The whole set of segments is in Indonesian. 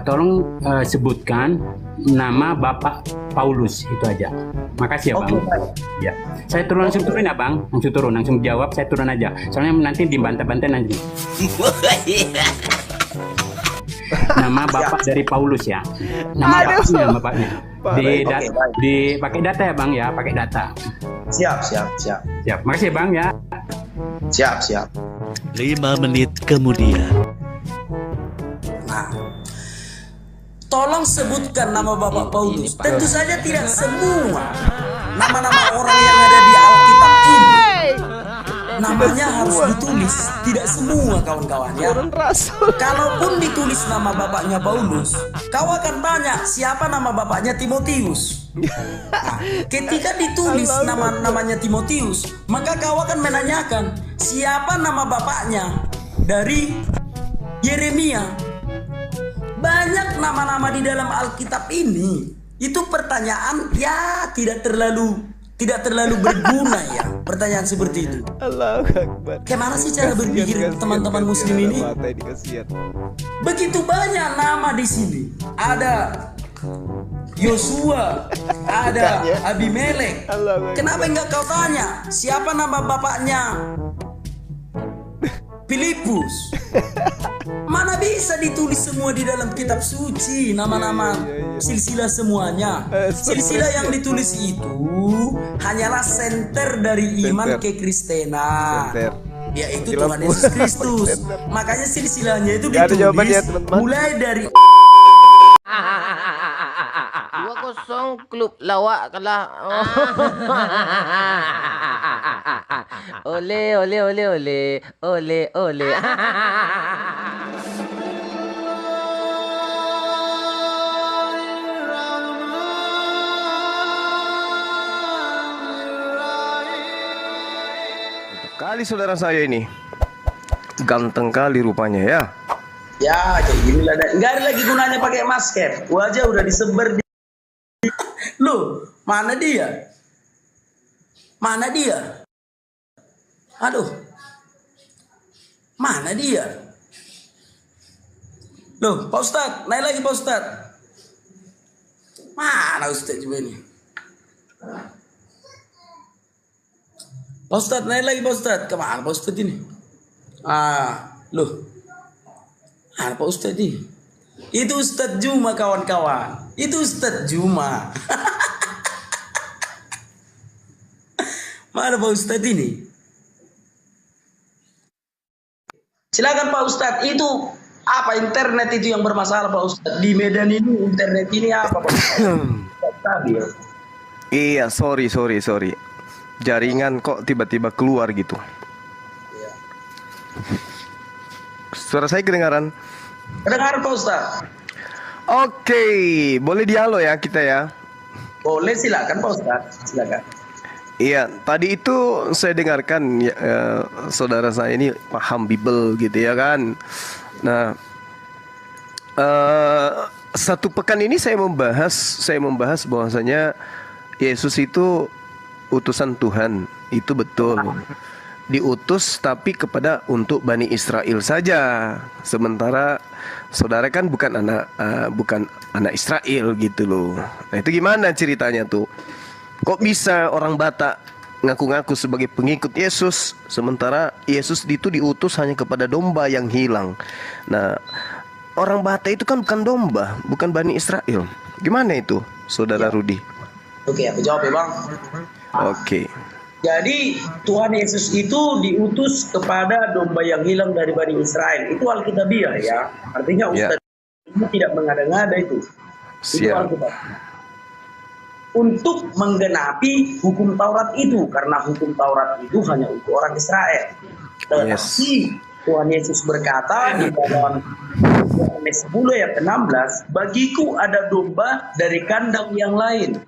tolong sebutkan nama Bapak Paulus, itu aja. Makasih ya Bang. Oke, baik. Ya, saya turun langsung turun ya Bang, langsung turun, langsung jawab, saya turun aja. Soalnya nanti dibantah-bantah nanti. Nama Bapak dari Paulus ya. Nama bapaknya, bapaknya. Oke, baik. Pakai data ya Bang ya, pakai data. Siap. Siap, makasih ya Bang ya. Siap. 5 menit kemudian. Nah, tolong sebutkan nama Bapak Paulus. Tentu saja tidak semua nama-nama orang yang ada di Alkitab ini namanya harus ditulis. Tidak semua kawan-kawan ya. Kalaupun ditulis nama bapaknya Paulus, kau akan tanya siapa nama bapaknya Timotius. Nah, ketika ditulis namanya Timotius, maka kau akan menanyakan siapa nama bapaknya dari Yeremia. Banyak nama-nama di dalam Alkitab ini. Itu pertanyaan ya tidak terlalu berguna ya. Pertanyaan seperti itu. Allahu Akbar. Gimana sih cara berpikir teman-teman muslim ini? Begitu banyak nama di sini. Ada Yosua, ada Abimelek. Kenapa enggak kau tanya siapa nama bapaknya Filipus? Mana bisa ditulis semua di dalam kitab suci nama-nama silsilah semuanya. Silsilah yang ditulis itu hanyalah senter dari iman kekristenan, yaitu Tuhan Yesus Kristus. Makanya silsilahnya itu ditulis mulai dari 2-0 klub lawak kalah. Ole. Kali saudara saya ini ganteng kali rupanya ya. ya kayak gini lah. Nggak ada lagi gunanya pakai masker. Wajah udah disebar di... Loh, mana dia? Aduh, mana dia? Loh, Pak Ustadz, naik lagi Pak Ustadz. Mana Ustadz juga ini? Pak Ustadz, naik lagi Pak Ustadz. Kemana Pak Ustadz ini? Loh. Pak Ustadz ini? Itu Ustadz Juma kawan-kawan. Itu Ustadz Juma. Mana Pak Ustadz ini? Silakan Pak Ustadz. Itu apa internet itu yang bermasalah Pak Ustadz? Di Medan ini internet ini apa Pak Ustadz? Iya, sorry. Jaringan kok tiba-tiba keluar gitu. Suara saya kedengaran? Kedengaran Pak Ustadz. Oke, boleh dialog ya kita ya? Boleh, silakan Pak Ustadz. Silakan. Iya, tadi itu saya dengarkan ya, saudara saya ini paham Bible gitu ya kan. Nah, satu pekan ini saya membahas bahwasanya Yesus itu utusan Tuhan, itu betul. Diutus tapi untuk Bani Israel saja. Sementara saudara kan bukan anak Israel gitu loh. Nah, itu gimana ceritanya tuh? Kok bisa orang Batak ngaku-ngaku sebagai pengikut Yesus, sementara Yesus itu diutus hanya kepada domba yang hilang. Nah, orang Batak itu kan bukan domba, bukan Bani Israel. Gimana itu, Saudara Rudi? Oke, aku jawab ya Bang. Oke. Jadi Tuhan Yesus itu diutus kepada domba yang hilang dari Bani Israel. Itu Alkitabiah ya. Artinya Ustaz itu tidak mengada-ngada itu. Itu Alkitab. Untuk menggenapi hukum Taurat itu, karena hukum Taurat itu hanya untuk orang Israel. Tetapi Tuhan Yesus berkata di dalam Yohanes 10 ayat 16, bagiku ada domba dari kandang yang lain.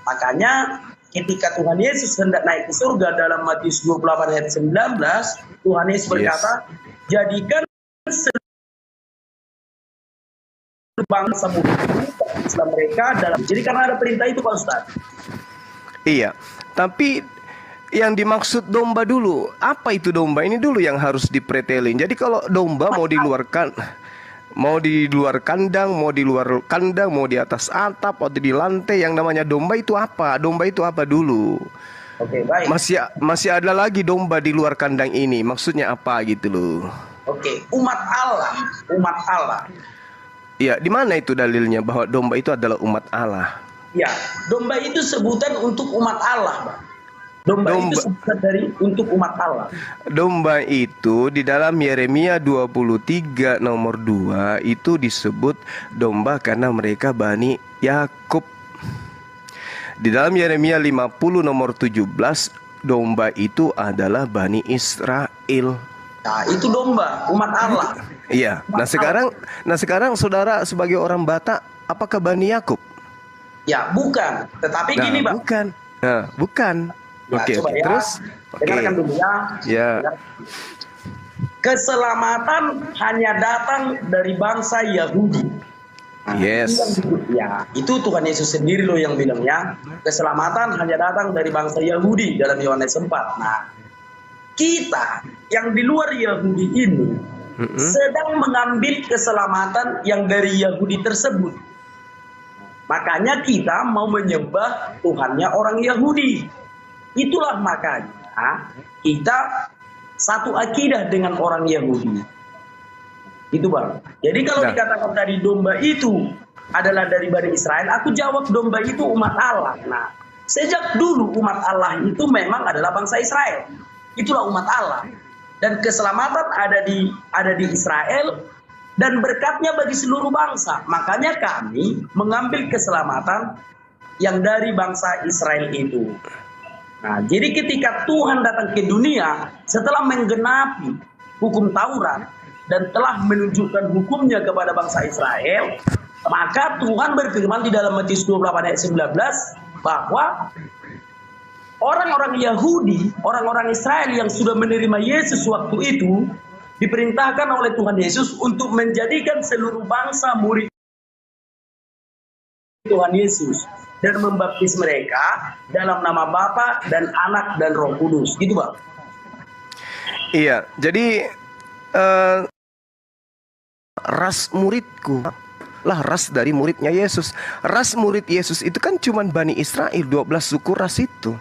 Makanya ketika Tuhan Yesus hendak naik ke surga dalam Matius 28 ayat 19, Tuhan Yesus berkata, jadikan seluruh bangsa Islam mereka dalam. Jadi karena ada perintah itu Pak Ustaz. Iya, tapi yang dimaksud domba dulu, apa itu domba? Ini dulu yang harus dipretelin. Jadi kalau domba Mau di luar kandang, mau di luar kandang, mau di atas atap atau di lantai, yang namanya domba itu apa? Domba itu apa dulu? Oke, baik. Masih ada lagi domba di luar kandang ini. Maksudnya apa gitu loh? Oke, umat Allah, umat Allah. Ya, di mana itu dalilnya bahwa domba itu adalah umat Allah? Ya, domba itu sebutan untuk umat Allah, Bang. Domba itu sebutan untuk umat Allah. Domba itu di dalam Yeremia 23 nomor 2 itu disebut domba karena mereka Bani Yakub. Di dalam Yeremia 50 nomor 17 domba itu adalah Bani Israel. Nah, itu domba umat Allah. Iya. Nah sekarang saudara sebagai orang Batak, apakah Bani Yakub? Ya, bukan. Tetapi gini, Bang. Bukan. Nah, bukan. Ya, Oke, coba ya. terus Dengarkan dulu ya. Ya. Keselamatan hanya datang dari bangsa Yahudi. Yes. Ya, itu Tuhan Yesus sendiri loh yang bilang ya. Keselamatan hanya datang dari bangsa Yahudi dalam Yohanes 4. Nah, kita yang di luar Yahudi ini sedang mengambil keselamatan yang dari Yahudi tersebut. Makanya kita mau menyembah Tuhannya orang Yahudi. Itulah makanya kita satu akidah dengan orang Yahudi. Itu, Bang. Jadi kalau dikatakan tadi domba itu adalah dari Bani Israel, aku jawab domba itu umat Allah. Nah, sejak dulu umat Allah itu memang adalah bangsa Israel. Itulah umat Allah. Dan keselamatan ada di Israel dan berkatnya bagi seluruh bangsa. Makanya kami mengambil keselamatan yang dari bangsa Israel itu. Nah, jadi ketika Tuhan datang ke dunia setelah menggenapi hukum Taurat dan telah menunjukkan hukumnya kepada bangsa Israel, maka Tuhan berfirman di dalam Matius 28 ayat 19 bahwa orang-orang Yahudi, orang-orang Israel yang sudah menerima Yesus waktu itu diperintahkan oleh Tuhan Yesus untuk menjadikan seluruh bangsa murid Tuhan Yesus dan membaptis mereka dalam nama Bapa dan Anak dan Roh Kudus. Gitu, Bang. Iya, jadi ras muridku lah ras dari muridnya Yesus. Ras murid Yesus itu kan cuma Bani Israel, 12 suku ras itu.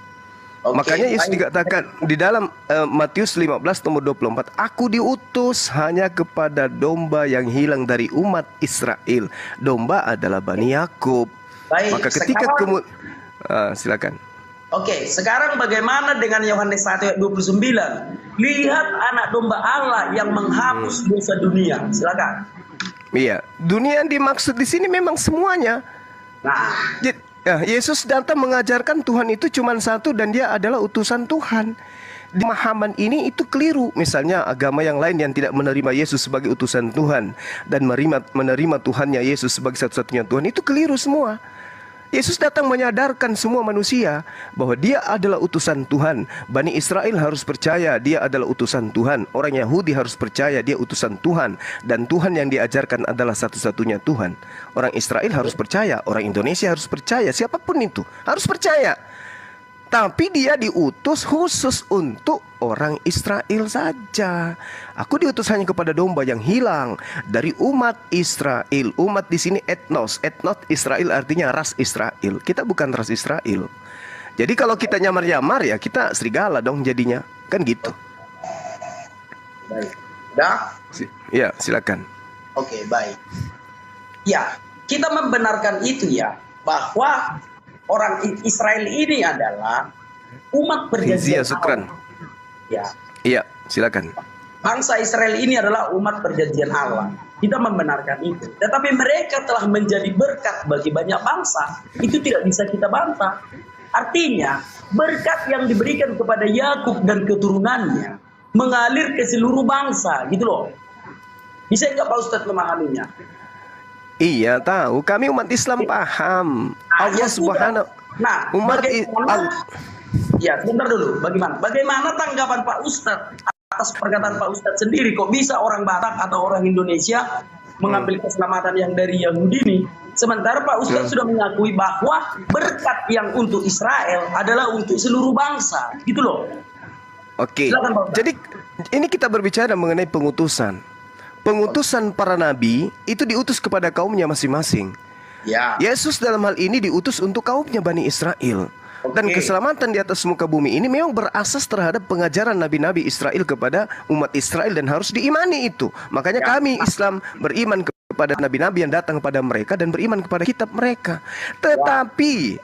Makanya Yesus dikatakan di dalam Matius 15 nomor 24, aku diutus hanya kepada domba yang hilang dari umat Israel. Domba adalah Bani Yakub. Baik, maka ketika silakan. Oke, sekarang bagaimana dengan Yohanes 1 ayat 29? Lihat anak domba Allah yang menghapus dosa dunia. Silakan. Iya, dunia yang dimaksud di sini memang semuanya. Nah, Yesus datang mengajarkan Tuhan itu cuma satu dan dia adalah utusan Tuhan. Pemahaman ini itu keliru. Misalnya agama yang lain yang tidak menerima Yesus sebagai utusan Tuhan dan menerima Tuhannya Yesus sebagai satu-satunya Tuhan, itu keliru semua. Yesus datang menyadarkan semua manusia bahwa dia adalah utusan Tuhan. Bani Israel harus percaya dia adalah utusan Tuhan. Orang Yahudi harus percaya dia utusan Tuhan. Dan Tuhan yang diajarkan adalah satu-satunya Tuhan. Orang Israel harus percaya, orang Indonesia harus percaya, siapapun itu harus percaya. Tapi dia diutus khusus untuk orang Israel saja. Aku diutus hanya kepada domba yang hilang dari umat Israel. Umat di sini etnos. Etnos Israel artinya ras Israel. Kita bukan ras Israel. Jadi kalau kita nyamar-nyamar ya kita serigala dong jadinya. Kan gitu. baik. Udah? Ya, silakan. Oke, baik. Ya, kita membenarkan itu ya, bahwa orang Israel ini adalah umat perjanjian Sukran. Allah. Ya. Iya, silakan. Bangsa Israel ini adalah umat perjanjian Allah. Kita membenarkan itu. Tetapi mereka telah menjadi berkat bagi banyak bangsa. Itu tidak bisa kita bantah. Artinya, berkat yang diberikan kepada Yakub dan keturunannya mengalir ke seluruh bangsa, gitu loh. Bisa nggak Pak Ustadz memahaminya? Iya, tahu. Kami umat Islam paham. Allah Subhanahu. Nah, ya, sebentar dulu. Bagaimana tanggapan Pak Ustadz atas perkataan Pak Ustadz sendiri? Kok bisa orang Batak atau orang Indonesia mengambil keselamatan yang dari Yahudi ini? Sementara Pak Ustadz sudah mengakui bahwa berkat yang untuk Israel adalah untuk seluruh bangsa, gitu loh. Oke. Jadi ini kita berbicara mengenai pengutusan. pengutusan para nabi itu diutus kepada kaumnya masing-masing. Ya. Yesus dalam hal ini diutus untuk kaumnya Bani Israel. Dan Oke. keselamatan di atas muka bumi ini memang berasas terhadap pengajaran nabi-nabi Israel kepada umat Israel dan harus diimani itu. Makanya Ya. kami Islam beriman kepada nabi-nabi yang datang kepada mereka dan beriman kepada kitab mereka. Tetapi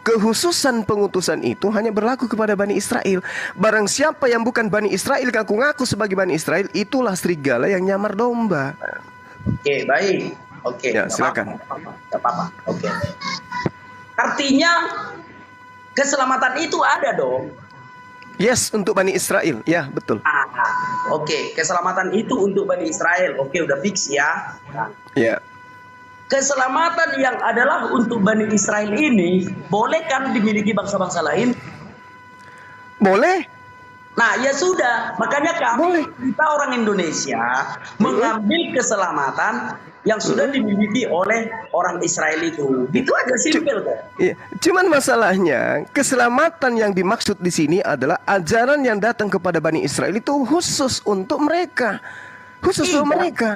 kehususan pengutusan itu hanya berlaku kepada Bani Israel. Barang siapa yang bukan Bani Israel, ngaku-ngaku sebagai Bani Israel, itulah serigala yang nyamar domba. Oke, baik. Oke. Ya, nggak silakan. apa-apa, nggak apa-apa. Oke. Artinya keselamatan itu ada dong. Yes, untuk Bani Israel. Ya, betul. Oke, keselamatan itu untuk Bani Israel. Oke, udah fix ya. Nah, Ya. keselamatan yang adalah untuk Bani Israel ini boleh kan dimiliki bangsa-bangsa lain? Boleh? Nah, ya sudah. Makanya kami, kita orang Indonesia, mengambil keselamatan yang sudah dimiliki oleh orang Israel itu. Itu aja simpel kok. Iya, cuman masalahnya keselamatan yang dimaksud di sini adalah ajaran yang datang kepada Bani Israel itu khusus untuk mereka, khusus untuk Iya. mereka.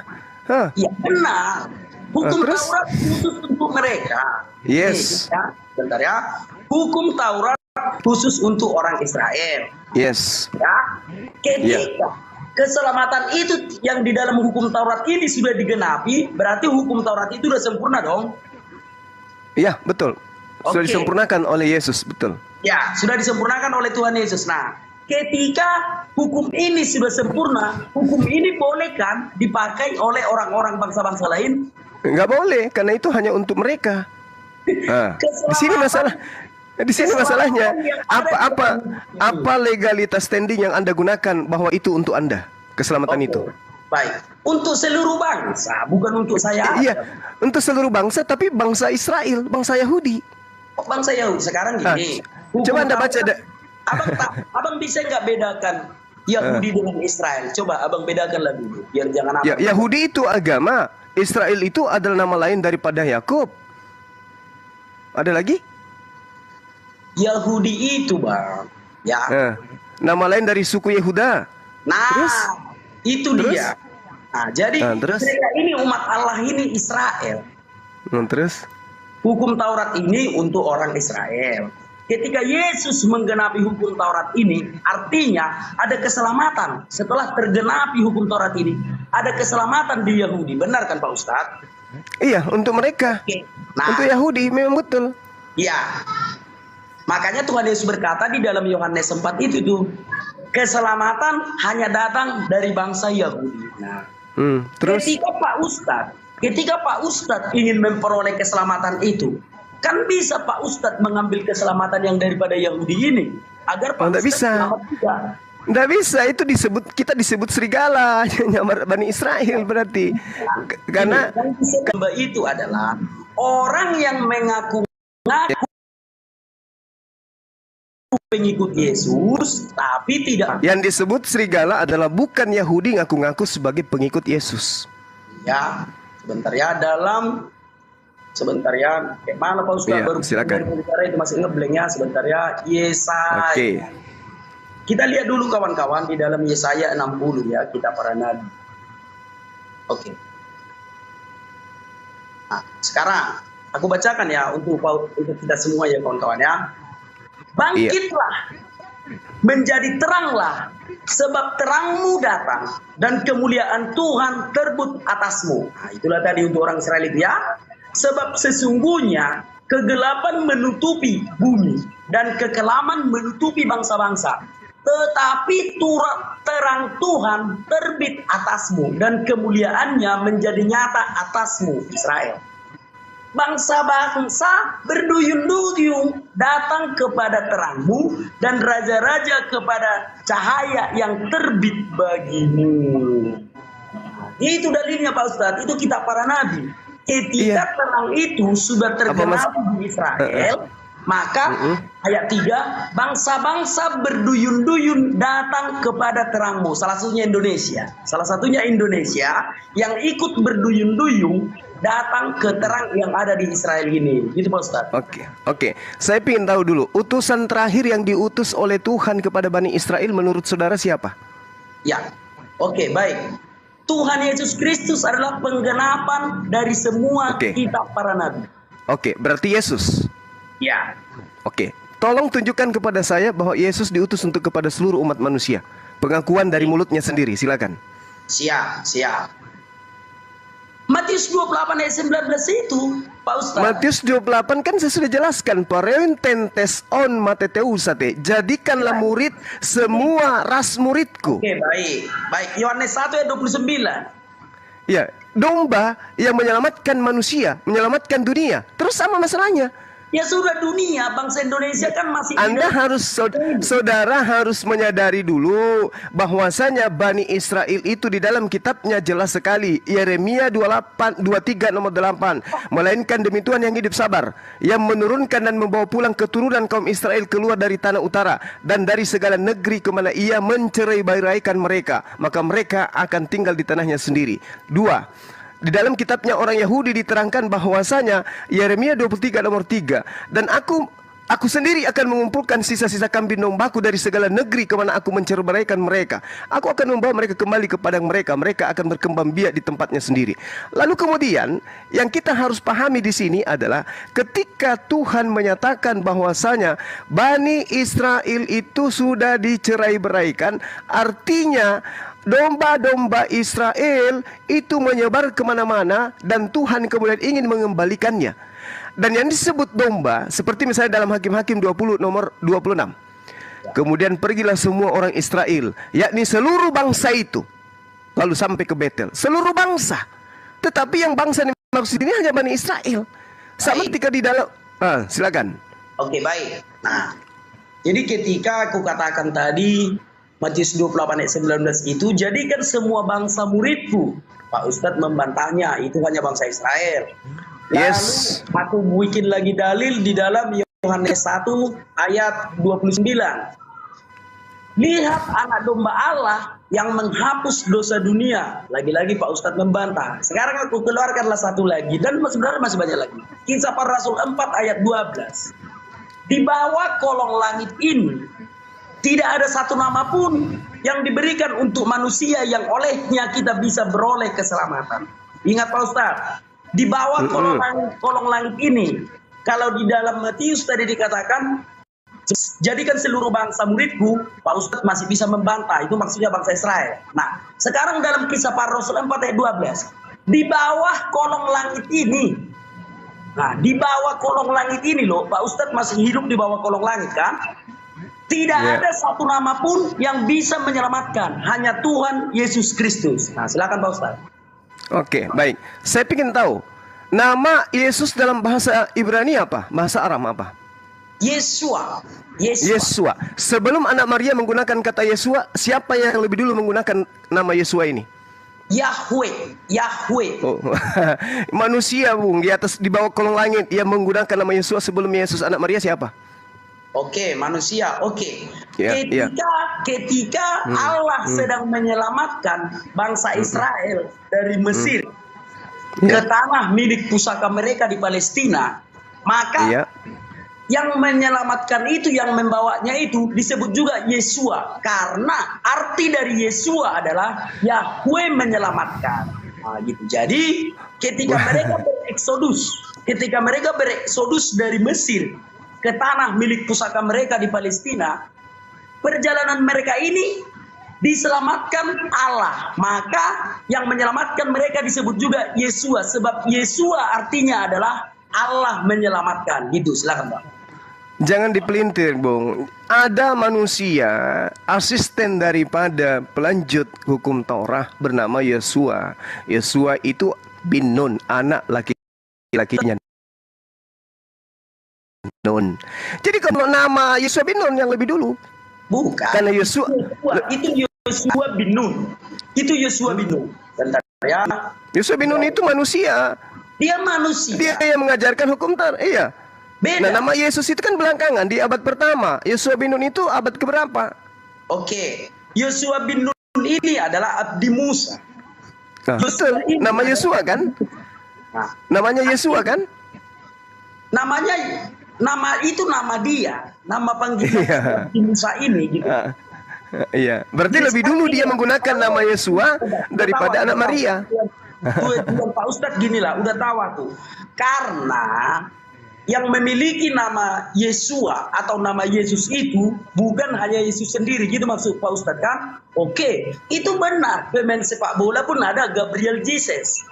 Hah. Ya benar. Hukum Terus? Taurat khusus untuk mereka. Yes. Ya, bentar ya. Hukum Taurat khusus untuk orang Israel. Yes. Ya. Ketika keselamatan itu yang di dalam hukum Taurat ini sudah digenapi, berarti hukum Taurat itu sudah sempurna dong. Iya, betul. Sudah Oke. disempurnakan oleh Yesus, betul. Ya, sudah disempurnakan oleh Tuhan Yesus. Nah, ketika hukum ini sudah sempurna, hukum ini boleh kan dipakai oleh orang-orang bangsa-bangsa lain? Nggak boleh, karena itu hanya untuk mereka. Nah, di sini masalah. Di sini masalahnya, apa legalitas standing yang Anda gunakan bahwa itu untuk Anda, keselamatan Oke. itu? Baik, untuk seluruh bangsa, bukan untuk saya. Iya, untuk seluruh bangsa, tapi bangsa Israel, bangsa Yahudi. Bangsa Yahudi sekarang gini. hukum Coba Anda baca Taurat- abang bisa nggak bedakan Yahudi dengan Israel? Coba abang bedakan lah dulu, biar jangan Ya, Yahudi itu agama, Israel itu adalah nama lain daripada Yakub. Ada lagi? Yahudi itu bang, ya. Nama lain dari suku Yehuda. Nah, Terus? itu Terus? dia. Nah, jadi Terus? mereka ini umat Allah ini Israel. Terus? Hukum Taurat ini untuk orang Israel. Ketika Yesus menggenapi hukum Taurat ini, artinya ada keselamatan. Setelah tergenapi hukum Taurat ini, ada keselamatan di Yahudi. Benar kan Pak Ustadz? Iya, untuk mereka. Oke. Nah, Untuk Yahudi memang betul. iya. Makanya Tuhan Yesus berkata di dalam Yohanes 4 itu tuh, keselamatan hanya datang dari bangsa Yahudi. Nah, Terus? ketika Pak Ustadz ingin memperoleh keselamatan itu, kan bisa Pak Ustadz mengambil keselamatan yang daripada Yahudi ini agar Pak nggak Ustadz bisa. selamat juga. Nggak bisa, itu kita disebut serigala, nyamar Bani Israel berarti. Karena Yang disebut itu adalah orang yang mengaku pengikut Yesus, tapi tidak. yang disebut serigala adalah bukan Yahudi ngaku-ngaku sebagai pengikut Yesus. Ya, sebentar ya sebentar ya. Mana Pak Ustadz Iya, baru silakan. bicara itu masih ngebleng ya. Sebentar ya. Yesaya. Oke. Kita lihat dulu kawan-kawan di dalam Yesaya 60 ya, kita para nabi. Oke. Nah, sekarang aku bacakan ya untuk kita semua ya kawan-kawan ya. Bangkitlah, menjadi teranglah, sebab terangmu datang dan kemuliaan Tuhan terbit atasmu. Nah, itulah tadi untuk orang Israel itu ya. Sebab sesungguhnya kegelapan menutupi bumi dan kekelaman menutupi bangsa-bangsa. Tetapi terang Tuhan terbit atasmu dan kemuliaannya menjadi nyata atasmu, Israel. Bangsa-bangsa berduyun-duyun datang kepada terangmu dan raja-raja kepada cahaya yang terbit bagimu. Itu dalilnya Pak Ustadz, itu kitab para nabi. Ketika terang itu sudah tergenapi di Israel, maka ayat 3, bangsa-bangsa berduyun-duyun datang kepada terangmu. Salah satunya Indonesia yang ikut berduyun-duyun datang ke terang yang ada di Israel ini. Gitu Pak Ustadz. Oke. Saya ingin tahu dulu, utusan terakhir yang diutus oleh Tuhan kepada Bani Israel menurut saudara siapa? Ya, oke, baik. Tuhan Yesus Kristus adalah penggenapan dari semua kitab para nabi. Oke, berarti Yesus. Ya. Oke, tolong tunjukkan kepada saya bahwa Yesus diutus untuk kepada seluruh umat manusia. Pengakuan dari mulutnya sendiri, silakan. Siap. Matius 28 ayat 19 itu, Pak Ustaz. Matius 28 kan saya sudah jelaskan. Parententes on mateteusate. Jadikanlah murid semua ras muridku. Oke, baik. Yohanes 1 ayat 29. Ya, domba yang menyelamatkan manusia, menyelamatkan dunia. Terus sama masalahnya. Ya sudah, dunia, bangsa Indonesia kan masih... Anda harus, saudara harus menyadari dulu bahwasanya Bani Israel itu di dalam kitabnya jelas sekali. Yeremia 23 nomor 8. Melainkan demi Tuhan yang hidup sabar, yang menurunkan dan membawa pulang keturunan kaum Israel keluar dari tanah utara dan dari segala negeri kemana ia mencerai-beraikan mereka. Maka mereka akan tinggal di tanahnya sendiri. 2. Di dalam kitabnya orang Yahudi diterangkan bahwasanya Yeremia 23 nomor 3. Dan aku sendiri akan mengumpulkan sisa-sisa kambing dombaku dari segala negeri kemana aku mencerai-beraikan mereka. Aku akan membawa mereka kembali kepada mereka. Mereka akan berkembang biak di tempatnya sendiri. Lalu kemudian yang kita harus pahami di sini adalah ketika Tuhan menyatakan bahwasanya Bani Israel itu sudah dicerai-beraikan, artinya domba-domba Israel itu menyebar kemana-mana dan Tuhan kemudian ingin mengembalikannya. Dan yang disebut domba seperti misalnya dalam Hakim-Hakim 20 nomor 26. Kemudian pergilah semua orang Israel, yakni seluruh bangsa itu, lalu sampai ke Betel. Seluruh bangsa. Tetapi yang bangsa yang maksud ini hanya Bani Israel. Sama ketika di dalam silakan. Oke, baik. Nah, jadi ketika aku katakan tadi Matius 28 ayat 19 itu, jadikan semua bangsa muridku. Pak Ustadz membantahnya, itu hanya bangsa Israel. Lalu aku bikin lagi dalil di dalam Yohanes 1 ayat 29. Lihat anak domba Allah yang menghapus dosa dunia. Lagi-lagi Pak Ustadz membantah. Sekarang aku keluarkanlah satu lagi, dan sebenarnya masih banyak lagi. Kisah Para Rasul 4 ayat 12. Di bawah kolong langit ini tidak ada satu nama pun yang diberikan untuk manusia yang olehnya kita bisa beroleh keselamatan. Ingat Pak Ustaz, di bawah kolong langit ini, kalau di dalam Matius tadi dikatakan, jadikan seluruh bangsa muridku, Pak Ustaz masih bisa membantah, itu maksudnya bangsa Israel. Nah, sekarang dalam Kisah Para Rasul 4 ayat 12, di bawah kolong langit ini, nah di bawah kolong langit ini loh, Pak Ustaz masih hidup di bawah kolong langit kan? Tidak ada satu nama pun yang bisa menyelamatkan, hanya Tuhan Yesus Kristus. Nah, silakan Pak Ustaz. Oke, baik. Saya ingin tahu nama Yesus dalam bahasa Ibrani apa? Bahasa Aram apa? Yesua. Sebelum anak Maria menggunakan kata Yesua, siapa yang lebih dulu menggunakan nama Yesua ini? Yahweh. Oh. Manusia, Bung, di bawah kolong langit yang menggunakan nama Yesua sebelum Yesus anak Maria siapa? Oke, manusia. Oke. Ketika Allah sedang menyelamatkan bangsa Israel dari Mesir ke tanah milik pusaka mereka di Palestina, maka yang menyelamatkan itu, yang membawanya itu disebut juga Yesua, karena arti dari Yesua adalah Yahweh menyelamatkan. Nah, gitu. Jadi ketika mereka bereksodus dari Mesir ke tanah milik pusaka mereka di Palestina, perjalanan mereka ini diselamatkan Allah. Maka yang menyelamatkan mereka disebut juga Yesua, sebab Yesua artinya adalah Allah menyelamatkan. Gitu, silakan Pak. Jangan dipelintir, Bung. Ada manusia, asisten daripada pelanjut hukum Taurat bernama Yesua. Yesua itu bin Nun, anak laki-lakinya Nun. Jadi kalau nama Yesua bin Nun yang lebih dulu. Bukan. Karena Yesua itu Yesua bin Nun. Itu Yesua bin Nun. Bentar ya. Yesua bin Nun itu manusia. Dia manusia. Dia yang mengajarkan hukum Taurat. Iya. Beda. Nah, nama Yesus itu kan belakangan di abad pertama. Yesua bin Nun itu abad keberapa? Oke. Yesua bin Nun ini adalah abdi Musa. Nah, betul. Nama Yesua kan? Nah. Namanya Yesua kan? Nama itu nama dia, nama panggilan Musa ini gitu. Iya, berarti lebih dulu dia menggunakan nama Yesua daripada anak Maria. Tuan Pak Ustadz gini lah, udah tahu aku. Karena yang memiliki nama Yesua atau nama Yesus itu bukan hanya Yesus sendiri, gitu maksud Pak Ustadz kan? Oke, itu benar. Pemain sepak bola pun ada Gabriel Jesus.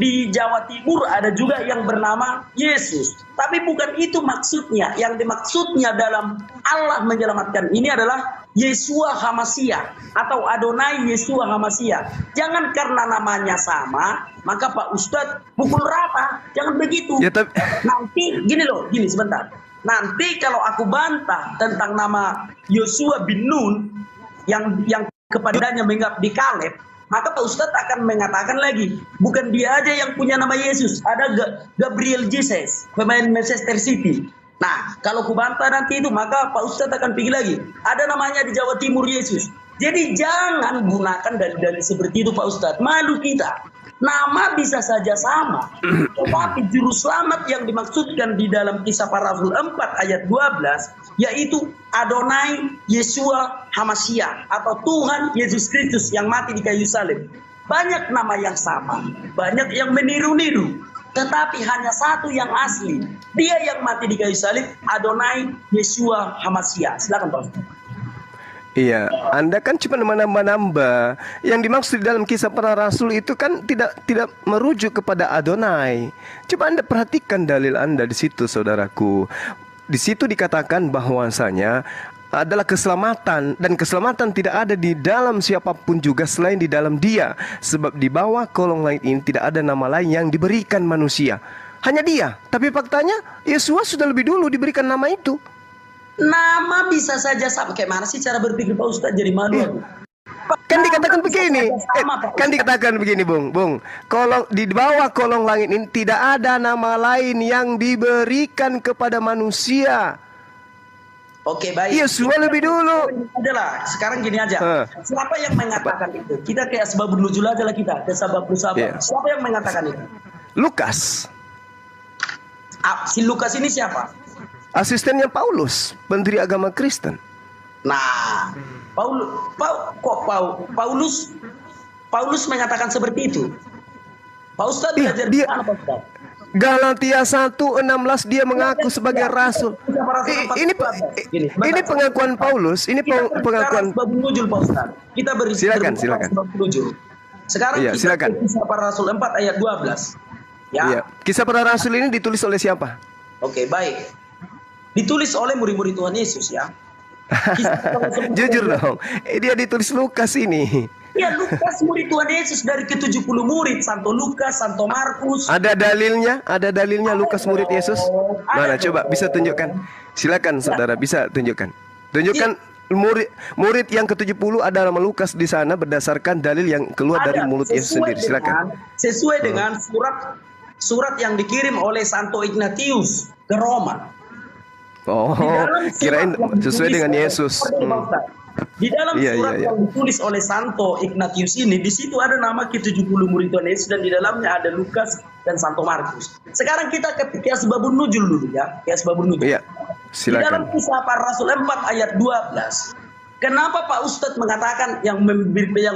Di Jawa Timur ada juga yang bernama Yesus. Tapi bukan itu maksudnya. Yang dimaksudnya dalam Allah menyelamatkan ini adalah Yesua Hamasia atau Adonai Yesua Hamasia. Jangan karena namanya sama, maka Pak Ustadz pukul rata. Jangan begitu. Ya, tapi... Nanti gini sebentar. Nanti kalau aku bantah tentang nama Yosua bin Nun yang kepadanya mengabdi Kaleb, maka Pak Ustadz akan mengatakan lagi, bukan dia aja yang punya nama Yesus, ada Gabriel Jesus, pemain Manchester City. Nah, kalau ku bantah nanti itu, maka Pak Ustadz akan pergi lagi, ada namanya di Jawa Timur Yesus. Jadi jangan gunakan dalil-dalil seperti itu Pak Ustadz, malu kita. Nama bisa saja sama, tetapi juru selamat yang dimaksudkan di dalam Kisah Para Rasul 4 ayat 12, yaitu Adonai Yesua Hamasia atau Tuhan Yesus Kristus yang mati di kayu salib. Banyak nama yang sama, banyak yang meniru-niru, tetapi hanya satu yang asli. Dia yang mati di kayu salib, Adonai Yesua Hamasia. Silakan Pak Ustaz. Iya, Anda kan cuma menambah-nambah. Yang dimaksud di dalam Kisah Para Rasul itu kan tidak merujuk kepada Adonai. Coba Anda perhatikan dalil Anda di situ, saudaraku. Di situ dikatakan bahwasanya adalah keselamatan, dan keselamatan tidak ada di dalam siapapun juga selain di dalam Dia, sebab di bawah kolong langit ini tidak ada nama lain yang diberikan manusia, hanya Dia. Tapi faktanya Yesus sudah lebih dulu diberikan nama itu. Nama bisa saja sama. Kayak mana sih cara berpikir Pak Ustadz, jadi malu aku. Kan dikatakan begini, kan dikatakan begini, Bung. Kolong di bawah kolong langit ini tidak ada nama lain yang diberikan kepada manusia. Oke, baik. Yesus lebih dulu. Adalah sekarang gini aja. Siapa yang mengatakan itu? Kita kayak sebab nuzul aja lah kita. Ke sabab musabab. Yeah. Siapa yang mengatakan itu? Lukas. Si Lukas ini siapa? Asistennya Paulus, pendiri agama Kristen. Nah, Paulus mengatakan seperti itu. Pak Ustadz belajar di mana Pak Ustadz? Galatia 1:16 dia mengaku sebagai rasul. Ini pengakuan Paulus, ini pengakuan. Kita beri silakan. Sekarang iya, kita silakan. Kisah Para Rasul 4 ayat 12. Ya. Iya. Kisah Para Rasul ini ditulis oleh siapa? Oke, baik. Ditulis oleh murid-murid Tuhan Yesus ya. Jujur dong, dia ditulis Lukas ini. Ya, Lukas murid Tuhan Yesus dari ke-70 murid. Santo Lukas, Santo Markus. Ada dalilnya Lukas murid Yesus? Mana coba bisa tunjukkan? Silakan saudara, bisa tunjukkan. Tunjukkan murid yang ke-70 ada nama Lukas di sana berdasarkan dalil yang keluar dari mulut Yesus sendiri. Silakan. Sesuai dengan surat yang dikirim oleh Santo Ignatius ke Roma. Oh, kirain sesuai dengan Yesus. Di dalam surat yang ditulis oleh Santo Ignatius ini, di situ ada nama ke-70 murid Tuhan Yesus dan di dalamnya ada Lukas dan Santo Markus. Sekarang kita ke Asbabun Nuzul dulu ya, Asbabun Nuzul. Iya, silakan. Di dalam Kisah Para Rasul 4 ayat 12. Kenapa Pak Ustadz mengatakan yang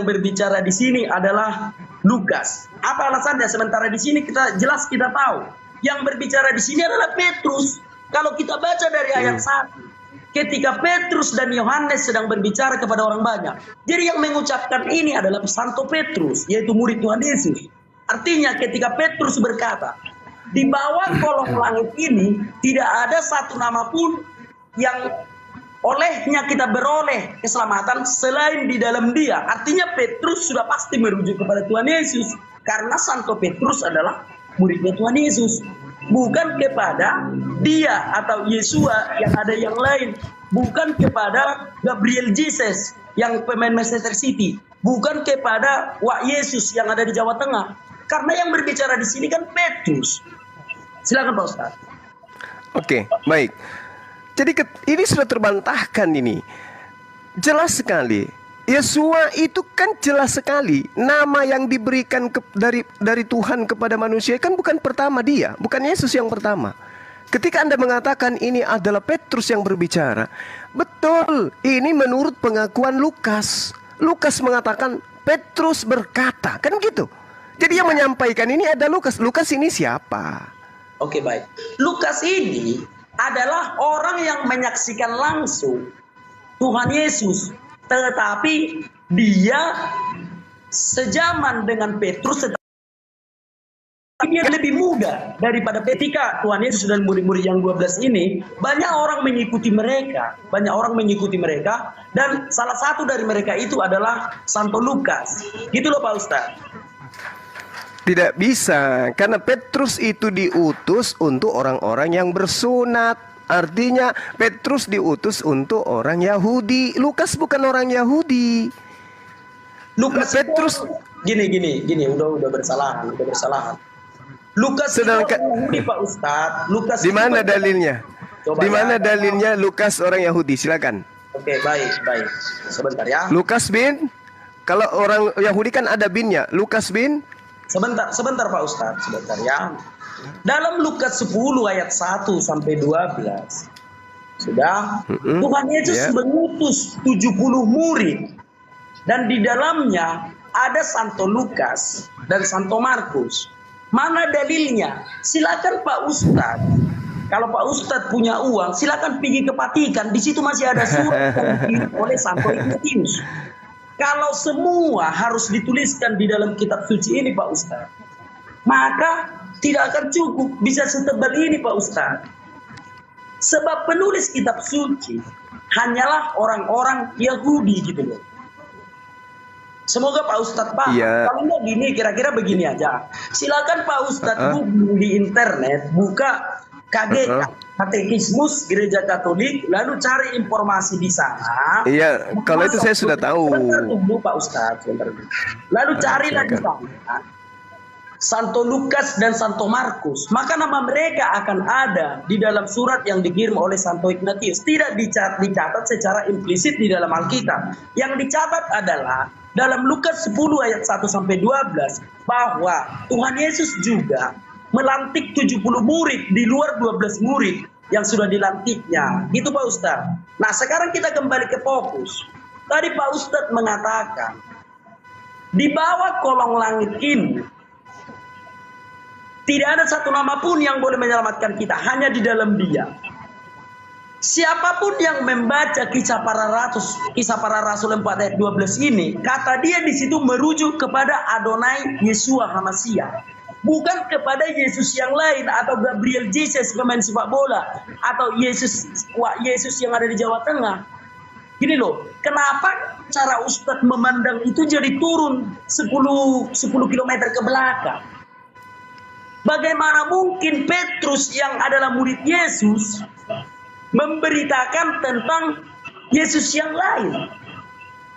berbicara di sini adalah Lukas? Apa alasannya? Sementara di sini kita tahu. Yang berbicara di sini adalah Petrus. Kalau kita baca dari ayat 1, ketika Petrus dan Yohanes sedang berbicara kepada orang banyak. Jadi yang mengucapkan ini adalah Santo Petrus, yaitu murid Tuhan Yesus. Artinya ketika Petrus berkata, di bawah kolong langit ini tidak ada satu nama pun yang olehnya kita beroleh keselamatan selain di dalam Dia. Artinya Petrus sudah pasti merujuk kepada Tuhan Yesus. Karena Santo Petrus adalah muridnya Tuhan Yesus. Bukan kepada dia atau Yesua yang ada yang lain. Bukan kepada Gabriel Jesus yang pemain Manchester City. Bukan kepada Wak Yesus yang ada di Jawa Tengah. Karena yang berbicara di sini kan Petrus. Silakan Pak Ustaz. Oke, baik. Jadi ini sudah terbantahkan ini. Jelas sekali. Yesua itu kan jelas sekali nama yang diberikan dari Tuhan kepada manusia kan bukan pertama dia, bukan Yesus yang pertama. ketika Anda mengatakan ini adalah Petrus yang berbicara, betul, ini menurut pengakuan Lukas. Lukas mengatakan Petrus berkata, kan gitu. Jadi yang menyampaikan ini ada Lukas. Lukas ini siapa? Oke, baik. Lukas ini adalah orang yang menyaksikan langsung Tuhan Yesus, tetapi dia sejaman dengan Petrus, tetapi dia lebih muda daripada ketika Tuhan Yesus dan murid-murid yang 12 ini. Banyak orang mengikuti mereka, dan salah satu dari mereka itu adalah Santo Lukas. Gitu loh Pak Ustadz. Tidak bisa, karena Petrus itu diutus untuk orang-orang yang bersunat. Artinya Petrus diutus untuk orang Yahudi. Lukas bukan orang Yahudi. Lukas Petrus gini, udah bersalahan. Lukas Sedangkan, itu orang Yahudi Pak Ustadz. Lukas di mana dalilnya? Di mana dalilnya Lukas orang Yahudi? Silakan. Oke, baik. Sebentar ya. Lukas bin, kalau orang Yahudi kan ada binnya. Lukas bin. Sebentar Pak Ustadz, sebentar ya. Dalam Lukas 10 ayat 1 sampai 12. Sudah, Tuhan Yesus mengutus 70 murid. Dan di dalamnya ada Santo Lukas dan Santo Markus. Mana dalilnya? Silakan Pak Ustadz. Kalau Pak Ustadz punya uang, silakan pergi ke Vatikan. Di situ masih ada surat yang dikirim oleh Santo Ignatius. Kalau semua harus dituliskan di dalam kitab suci ini Pak Ustadz, maka tidak akan cukup bisa setebal ini Pak Ustadz. Sebab penulis kitab suci hanyalah orang-orang Yahudi gitu loh. Semoga Pak Ustadz paham. Kalau nggak gini, kira-kira begini aja. Silakan Pak Ustadz di internet, buka KGK, Katekismus Gereja Katolik, lalu cari informasi di sana. Iya, kalau itu saya sudah tahu. Tunggu Pak Ustadz, lalu carilah di sana Santo Lukas dan Santo Markus. Maka nama mereka akan ada di dalam surat yang dikirim oleh Santo Ignatius. Tidak dicatat secara implisit di dalam Alkitab. Yang dicatat adalah dalam Lukas 10 ayat 1 sampai 12 bahwa Tuhan Yesus juga melantik 70 murid di luar 12 murid yang sudah dilantiknya. Gitu Pak Ustadz. Nah sekarang kita kembali ke fokus. Tadi Pak Ustadz mengatakan, di bawah kolong langit ini, tidak ada satu nama pun yang boleh menyelamatkan kita. Hanya di dalam Dia. Siapapun yang membaca kisah para rasul 4 ayat 12 ini, kata dia di situ merujuk kepada Adonai Yeshua HaMashiach. Bukan kepada Yesus yang lain atau Gabriel Jesus pemain sepak bola atau Yesus yang ada di Jawa Tengah. Gini loh, kenapa cara Ustadz memandang itu jadi turun 10 km ke belakang? Bagaimana mungkin Petrus yang adalah murid Yesus memberitakan tentang Yesus yang lain?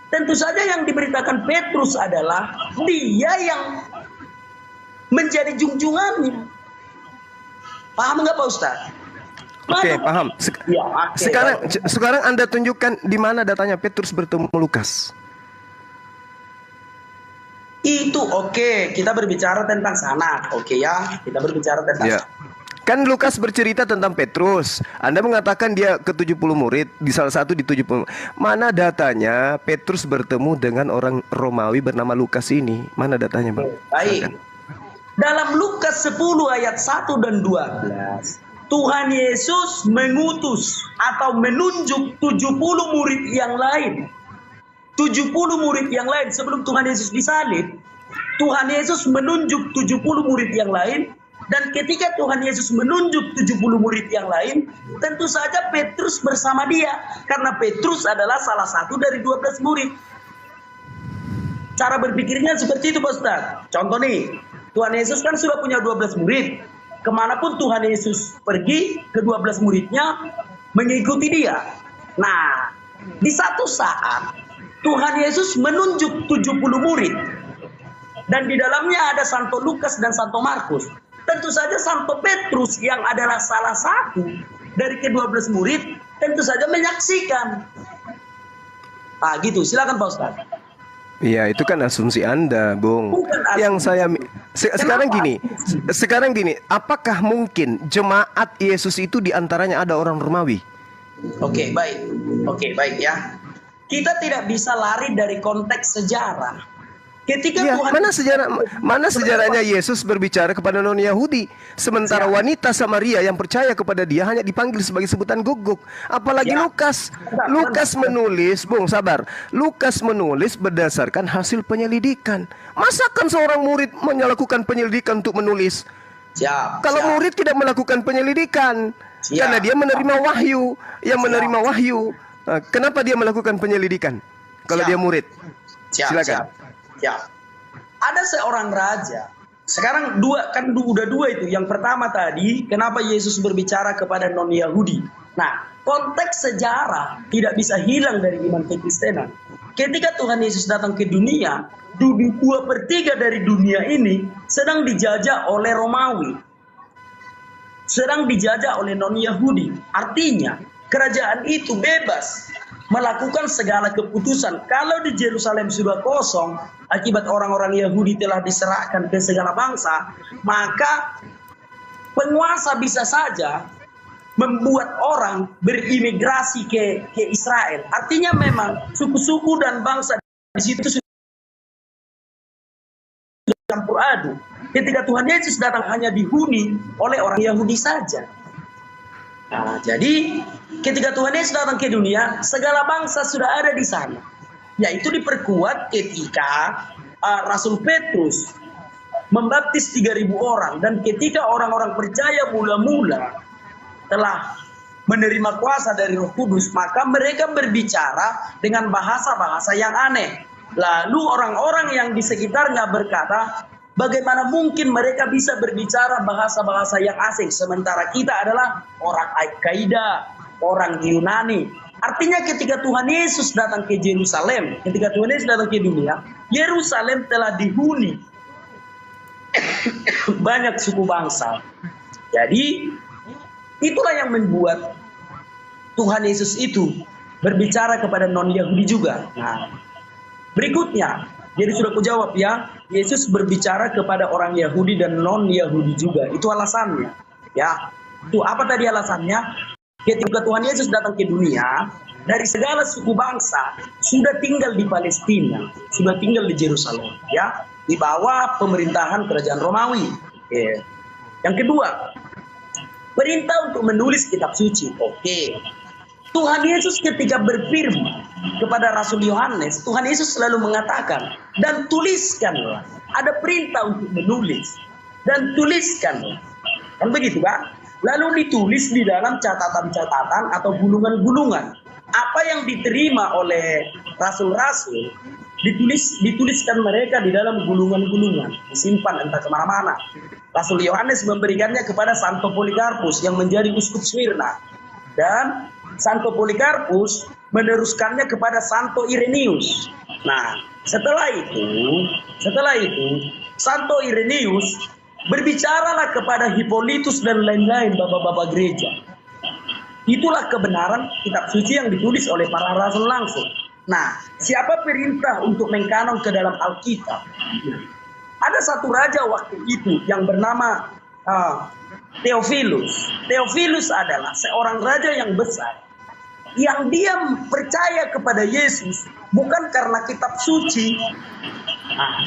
Tentu saja yang diberitakan Petrus adalah dia yang menjadi junjungannya. Paham nggak Pak Ustadz? Oke, paham. Sekarang Anda tunjukkan di mana datanya Petrus bertemu Lukas. Itu oke, kita berbicara tentang sana. Oke ya, kita berbicara tentang sana. Kan Lukas bercerita tentang Petrus. Anda mengatakan dia ke 70 murid, di salah satu di 70. Mana datanya Petrus bertemu dengan orang Romawi bernama Lukas ini? Mana datanya, Bang? Baik. Dalam Lukas 10 ayat 1 dan 12, Tuhan Yesus mengutus atau menunjuk 70 murid yang lain. 70 murid yang lain sebelum Tuhan Yesus disalib. Tuhan Yesus menunjuk 70 murid yang lain. Dan ketika Tuhan Yesus menunjuk 70 murid yang lain, tentu saja Petrus bersama dia. Karena Petrus adalah salah satu dari 12 murid. Cara berpikirnya seperti itu Pak Ustadz. Contoh nih, Tuhan Yesus kan sudah punya 12 murid. Kemanapun Tuhan Yesus pergi, ke-12 muridnya mengikuti dia. Nah, di satu saat Tuhan Yesus menunjuk 70 murid. Dan di dalamnya ada Santo Lukas dan Santo Markus. Tentu saja Santo Petrus yang adalah salah satu dari ke-12 murid tentu saja menyaksikan. Nah gitu, silakan Pak Ustadz. Iya, itu kan asumsi Anda, Bung. Yang Sekarang gini, apakah mungkin jemaat Yesus itu diantaranya ada orang Romawi? Oke, baik ya. Kita tidak bisa lari dari konteks sejarah. Ketika Ya, Tuhan mana sejarahnya Yesus berbicara kepada non-Yahudi, sementara wanita Samaria yang percaya kepada dia hanya dipanggil sebagai sebutan guguk. Apalagi Lukas. Lukas menulis, Lukas menulis berdasarkan hasil penyelidikan. Masakan seorang murid melakukan penyelidikan untuk menulis? Kalau murid tidak melakukan penyelidikan, karena dia menerima wahyu, menerima wahyu. Kenapa dia melakukan penyelidikan? Kalau dia murid, silakan. Ya, ada seorang raja. Sekarang udah dua itu. Yang pertama tadi, kenapa Yesus berbicara kepada non-Yahudi? Nah, konteks sejarah tidak bisa hilang dari iman kekristenan. Ketika Tuhan Yesus datang ke dunia, 2/3 dari dunia ini sedang dijajah oleh Romawi, sedang dijajah oleh non-Yahudi. Artinya, kerajaan itu bebas melakukan segala keputusan. Kalau di Yerusalem sudah kosong, akibat orang-orang Yahudi telah diserahkan ke segala bangsa, maka penguasa bisa saja membuat orang berimigrasi ke Israel. Artinya memang suku-suku dan bangsa di situ sudah campur aduk. Ketika Tuhan Yesus datang hanya dihuni oleh orang Yahudi saja. Nah, jadi ketika Tuhan Yesus datang ke dunia, segala bangsa sudah ada di sana. Yaitu diperkuat ketika Rasul Petrus membaptis 3.000 orang. Dan ketika orang-orang percaya mula-mula telah menerima kuasa dari Roh Kudus, maka mereka berbicara dengan bahasa-bahasa yang aneh. Lalu orang-orang yang di sekitarnya berkata, bagaimana mungkin mereka bisa berbicara bahasa-bahasa yang asing, sementara kita adalah orang Al-Qaeda, orang Yunani. Artinya ketika Tuhan Yesus datang ke Yerusalem, ketika Tuhan Yesus datang ke dunia, Yerusalem telah dihuni banyak suku bangsa. Jadi itulah yang membuat Tuhan Yesus itu berbicara kepada non-Yahudi juga. Nah, berikutnya, jadi sudah kujawab ya, Yesus berbicara kepada orang Yahudi dan non-Yahudi juga. Itu alasannya. Ya, itu apa tadi alasannya? Ketika Tuhan Yesus datang ke dunia, dari segala suku bangsa sudah tinggal di Palestina, sudah tinggal di Yerusalem, ya, di bawah pemerintahan kerajaan Romawi. Ya. Yang kedua, perintah untuk menulis kitab suci. Oke. Tuhan Yesus ketika berfirman kepada Rasul Yohanes, Tuhan Yesus selalu mengatakan, dan tuliskanlah. Ada perintah untuk menulis. Dan tuliskanlah. Kan begitu kan? Lalu ditulis di dalam catatan-catatan atau gulungan-gulungan. Apa yang diterima oleh rasul-rasul, dituliskan mereka di dalam gulungan-gulungan. Disimpan entah kemana-mana. Rasul Yohanes memberikannya kepada Santo Polikarpus yang menjadi uskup Smyrna. Dan Santo Polikarpus meneruskannya kepada Santo Irenaeus. Nah, setelah itu Santo Irenaeus berbicaralah kepada Hippolytus dan lain-lain bapak-bapak gereja. Itulah kebenaran kitab suci yang ditulis oleh para rasul langsung. Nah, siapa perintah untuk mengkanon ke dalam Alkitab? Ada satu raja waktu itu yang bernama Theophilus. Theophilus adalah seorang raja yang besar, yang dia percaya kepada Yesus bukan karena kitab suci,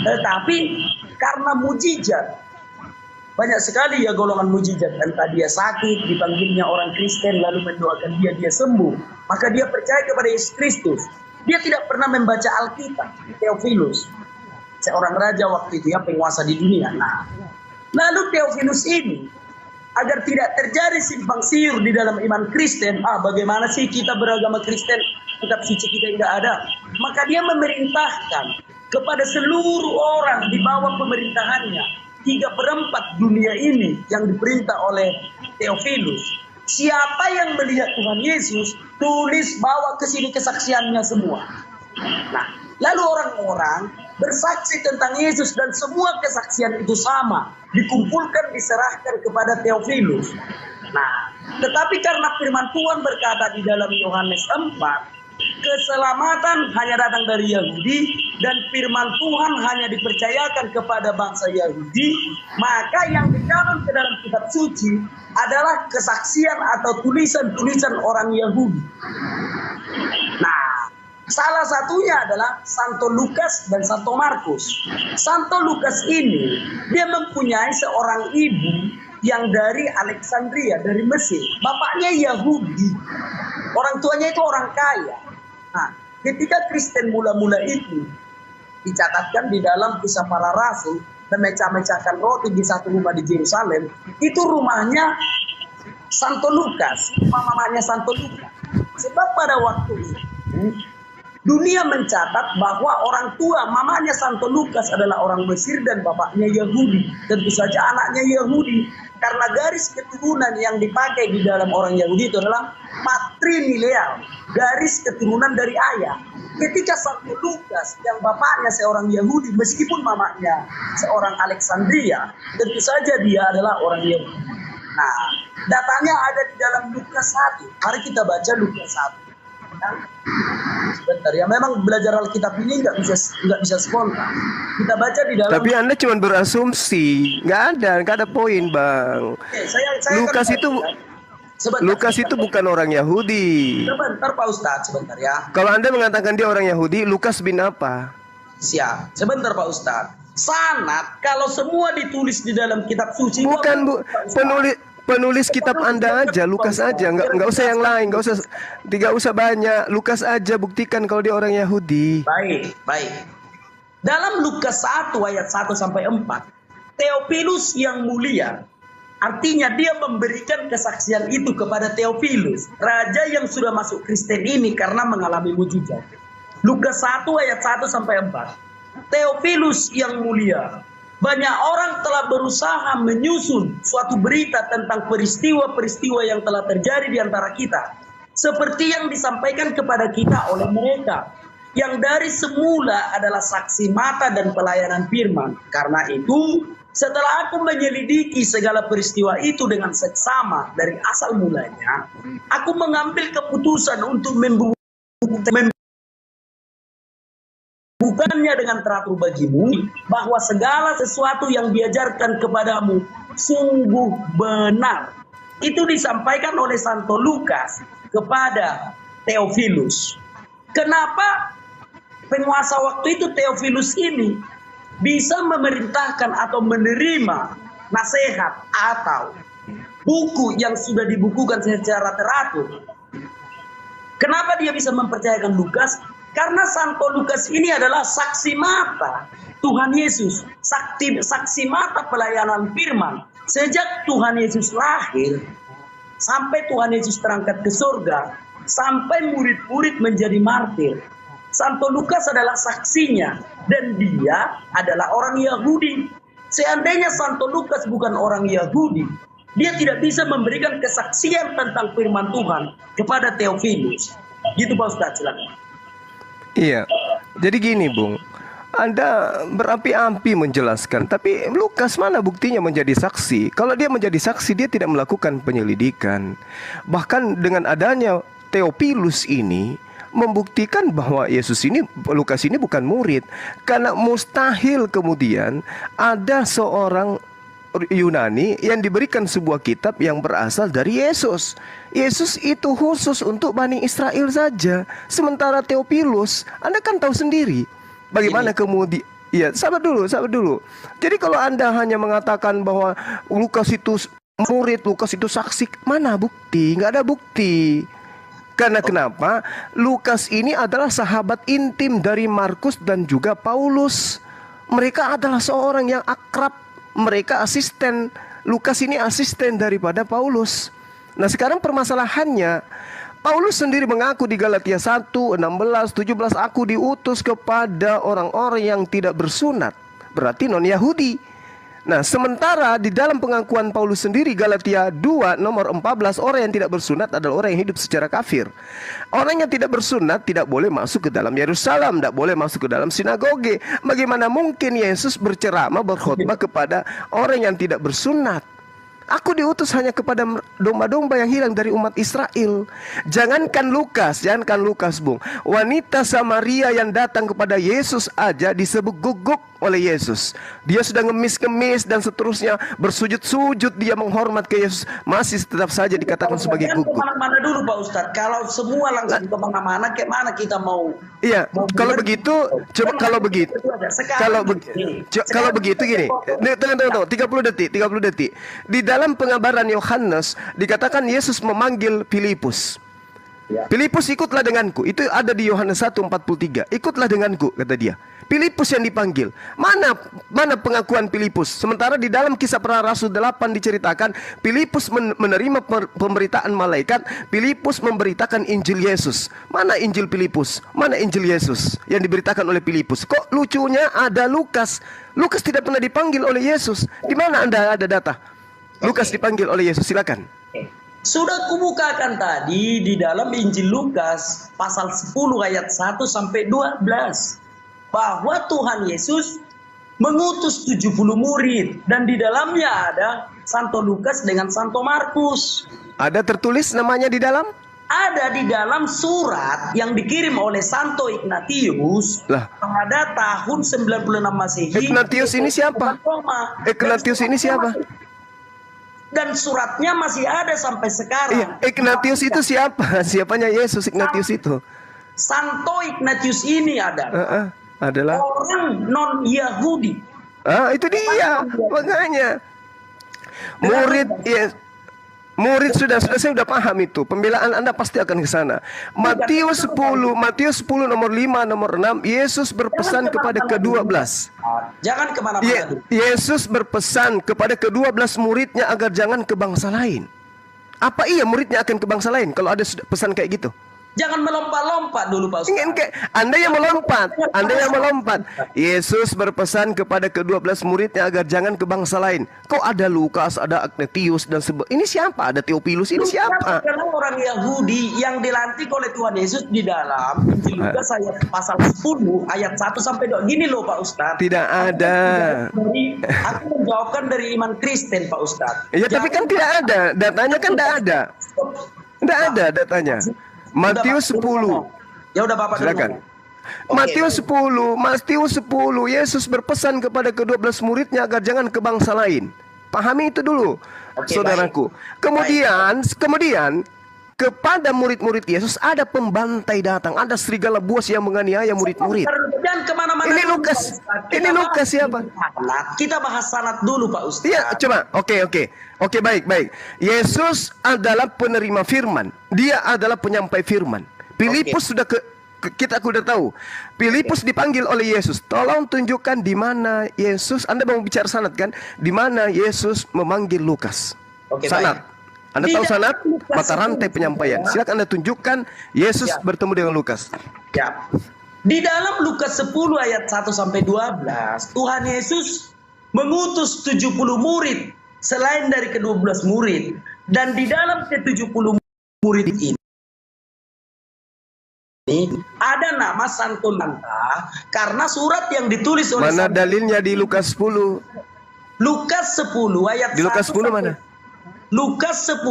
tetapi karena mujizat. Banyak sekali ya golongan mujizat. Entah dia sakit, dipanggilnya orang Kristen, lalu mendoakan dia sembuh. Maka dia percaya kepada Yesus Kristus. Dia tidak pernah membaca Alkitab. Theophilus, seorang raja waktu itu ya, penguasa di dunia. Nah, lalu Theophilus ini, agar tidak terjadi simpang siur di dalam iman Kristen, bagaimana sih kita beragama Kristen, kitab suci kita tidak ada. Maka dia memerintahkan kepada seluruh orang di bawah pemerintahannya, 3/4 dunia ini yang diperintah oleh Theophilus. Siapa yang melihat Tuhan Yesus, tulis bawa ke sini kesaksiannya semua. Nah, lalu orang-orang bersaksi tentang Yesus dan semua kesaksian itu sama, dikumpulkan, diserahkan kepada Theophilus. Nah, tetapi karena firman Tuhan berkata di dalam Yohanes 4, keselamatan hanya datang dari Yahudi dan firman Tuhan hanya dipercayakan kepada bangsa Yahudi, maka yang dicantum ke dalam kitab suci adalah kesaksian atau tulisan-tulisan orang Yahudi. Nah, salah satunya adalah Santo Lukas dan Santo Markus. Santo Lukas ini dia mempunyai seorang ibu yang dari Alexandria, dari Mesir. Bapaknya Yahudi, orang tuanya itu orang kaya. Nah, ketika Kristen mula-mula itu dicatatkan di dalam Kisah Para Rasul dan memecah-mecahkan roti di satu rumah di Yerusalem, itu rumahnya Santo Lukas, mamanya Santo Lukas. Sebab pada waktu itu dunia mencatat bahwa orang tua mamanya Santo Lukas adalah orang Mesir dan bapaknya Yahudi. Tentu saja anaknya Yahudi. Karena garis keturunan yang dipakai di dalam orang Yahudi itu adalah matrilineal, garis keturunan dari ayah. Ketika Santo Lukas yang bapaknya seorang Yahudi, meskipun mamanya seorang Alexandria, tentu saja dia adalah orang Yahudi. Nah, datanya ada di dalam Lukas 1. Mari kita baca Lukas 1. Sebentar ya, memang belajar Alkitab ini nggak bisa spontan. Kita baca di dalam. Tapi Anda cuma berasumsi, nggak ada poin, Bang. Oke, saya Lukas kan itu Lukas itu bukan orang Yahudi. Sebentar Pak Ustadz, sebentar ya. Kalau Anda mengatakan dia orang Yahudi, Lukas bin apa? Siap, sebentar Pak Ustadz. Sanad kalau semua ditulis di dalam kitab suci. Bukan penulis kitab Anda aja, Lukas aja, nggak usah yang lain, nggak usah banyak, Lukas aja buktikan kalau dia orang Yahudi. Baik. Dalam Lukas 1 ayat 1 sampai 4, Theophilus yang mulia, artinya dia memberikan kesaksian itu kepada Theophilus, raja yang sudah masuk Kristen ini karena mengalami mujizat. Lukas 1 ayat 1 sampai 4. Theophilus yang mulia, banyak orang telah berusaha menyusun suatu berita tentang peristiwa-peristiwa yang telah terjadi di antara kita, seperti yang disampaikan kepada kita oleh mereka, yang dari semula adalah saksi mata dan pelayanan firman. Karena itu, setelah aku menyelidiki segala peristiwa itu dengan seksama dari asal mulanya, aku mengambil keputusan untuk bukannya dengan teratur bagimu bahwa segala sesuatu yang diajarkan kepadamu sungguh benar. Itu disampaikan oleh Santo Lukas kepada Theophilus. Kenapa penguasa waktu itu Theophilus ini bisa memerintahkan atau menerima nasihat atau buku yang sudah dibukukan secara teratur? Kenapa dia bisa mempercayakan Lukas? Karena Santo Lukas ini adalah saksi mata Tuhan Yesus, saksi mata pelayanan firman. Sejak Tuhan Yesus lahir, sampai Tuhan Yesus terangkat ke surga, sampai murid-murid menjadi martir, Santo Lukas adalah saksinya, dan dia adalah orang Yahudi. Seandainya Santo Lukas bukan orang Yahudi, dia tidak bisa memberikan kesaksian tentang firman Tuhan kepada Theophilus. Gitu Pak Ustadz, silakan. Iya, jadi gini Bung, Anda berapi-api menjelaskan, tapi Lukas mana buktinya menjadi saksi? Kalau dia menjadi saksi, dia tidak melakukan penyelidikan. Bahkan dengan adanya Theophilus ini membuktikan bahwa Lukas ini bukan murid. Karena mustahil kemudian ada seorang Yunani yang diberikan sebuah kitab yang berasal dari Yesus. Yesus itu khusus untuk Bani Israel saja. Sementara Theophilus, Anda kan tahu sendiri bagaimana kemudian. Ya, sabar dulu. Jadi kalau Anda hanya mengatakan bahwa Lukas itu murid, Lukas itu saksi, mana bukti? Nggak ada bukti. Karena kenapa? Lukas ini adalah sahabat intim dari Markus dan juga Paulus. Mereka adalah seorang yang akrab. Mereka asisten. Lukas ini asisten daripada Paulus. Nah sekarang permasalahannya, Paulus sendiri mengaku di Galatia 1, 16, 17, aku diutus kepada orang-orang yang tidak bersunat, berarti non-Yahudi. Nah sementara di dalam pengakuan Paulus sendiri, Galatia 2 nomor 14, orang yang tidak bersunat adalah orang yang hidup secara kafir. Orang yang tidak bersunat tidak boleh masuk ke dalam Yerusalem, tidak boleh masuk ke dalam sinagoge. Bagaimana mungkin Yesus berceramah, berkhotbah kepada orang yang tidak bersunat? Aku diutus hanya kepada domba-domba yang hilang dari umat Israel. Jangankan Lukas, Bung. Wanita Samaria yang datang kepada Yesus aja disebut guguk oleh Yesus. Dia sudah ngemis-ngemis dan seterusnya, bersujud-sujud dia menghormat ke Yesus, masih tetap saja dikatakan sebagai guguk. Kemana-mana dulu Pak Ustadz. Kalau semua langsung kemana-mana, kayak mana kita mau? Iya, kalau begitu, coba kalau begitu gini. Tunggu, 30 detik. Di dalam pengabaran Yohanes dikatakan Yesus memanggil Filipus. Filipus, ikutlah denganku. Itu ada di Yohanes 1:43. Ikutlah denganku, kata dia. Filipus yang dipanggil. Mana pengakuan Filipus? Sementara di dalam Kisah Para Rasul 8 diceritakan Filipus menerima pemberitaan malaikat. Filipus memberitakan Injil Yesus. Mana Injil Filipus? Mana Injil Yesus yang diberitakan oleh Filipus? Kok lucunya ada Lukas? Lukas tidak pernah dipanggil oleh Yesus. Di mana Anda ada data Lukas dipanggil oleh Yesus? Silakan. Sudah kubukakan tadi di dalam Injil Lukas pasal 10 ayat 1 sampai 12 bahwa Tuhan Yesus mengutus 70 murid dan di dalamnya ada Santo Lukas dengan Santo Markus. Ada tertulis namanya di dalam? Ada di dalam surat yang dikirim oleh Santo Ignatius pada tahun 96 Masehi. Ignatius ini siapa? Ignatius ini siapa? Dan suratnya masih ada sampai sekarang. Iya, Ignatius itu siapa? Siapanya Yesus Ignatius itu? Santo Ignatius ini adalah orang non-Yahudi. Itu dia, makanya murid sudah saya sudah paham itu. Pembelaan Anda pasti akan ke sana. Matius 10 nomor 5 nomor 6, Yesus berpesan kepada ke-12. Jangan kemana-mana. Yesus berpesan kepada ke-12 muridnya agar jangan ke bangsa lain. Apa iya muridnya akan ke bangsa lain kalau ada pesan kayak gitu? Jangan melompat-lompat dulu Pak Ustaz. Anda yang melompat. Yesus berpesan kepada ke-12 muridnya agar jangan ke bangsa lain. Kok ada Lukas, ada Ignatius dan ini siapa? Ada Theophilus, ini siapa? Karena orang Yahudi yang dilantik oleh Tuhan Yesus di dalam Injil Lukas ayat pasal 10 ayat 1 sampai 2. Gini loh Pak Ustaz. Tidak ada. Aku menjawabkan dari iman Kristen Pak Ustaz. Ya tapi kan tidak ada. Datanya kan tidak ada. Tidak ada datanya. Matius 10. Ya udah Bapak silakan. Dulu. Matius 10, Yesus berpesan kepada ke-12 muridnya agar jangan ke bangsa lain. Pahami itu dulu, saudaraku. Kemudian kepada murid-murid Yesus ada pembantai datang, ada serigala buas yang menganiaya murid-murid. Dan kemana-mana. Ini Lukas siapa? Kita bahas sanad dulu Pak Ustaz. Iya, coba. Oke, baik. Yesus adalah penerima firman. Dia adalah penyampai firman. Filipus kita sudah tahu. Filipus dipanggil oleh Yesus. Tolong tunjukkan di mana Yesus. Anda mau bicara sanad kan? Di mana Yesus memanggil Lukas. Sanad. Anda tahu sanad? Mata rantai penyampaian. Silakan Anda tunjukkan Yesus bertemu dengan Lukas. Ya. Di dalam Lukas 10 ayat 1 sampai 12, Tuhan Yesus mengutus 70 murid selain dari ke-12 murid. Dan di dalam ke-70 murid ini ada nama Santo Nanta karena surat yang ditulis oleh mana dalilnya di Lukas 10? Lukas 10 ayat di Lukas 10 mana? Lukas 10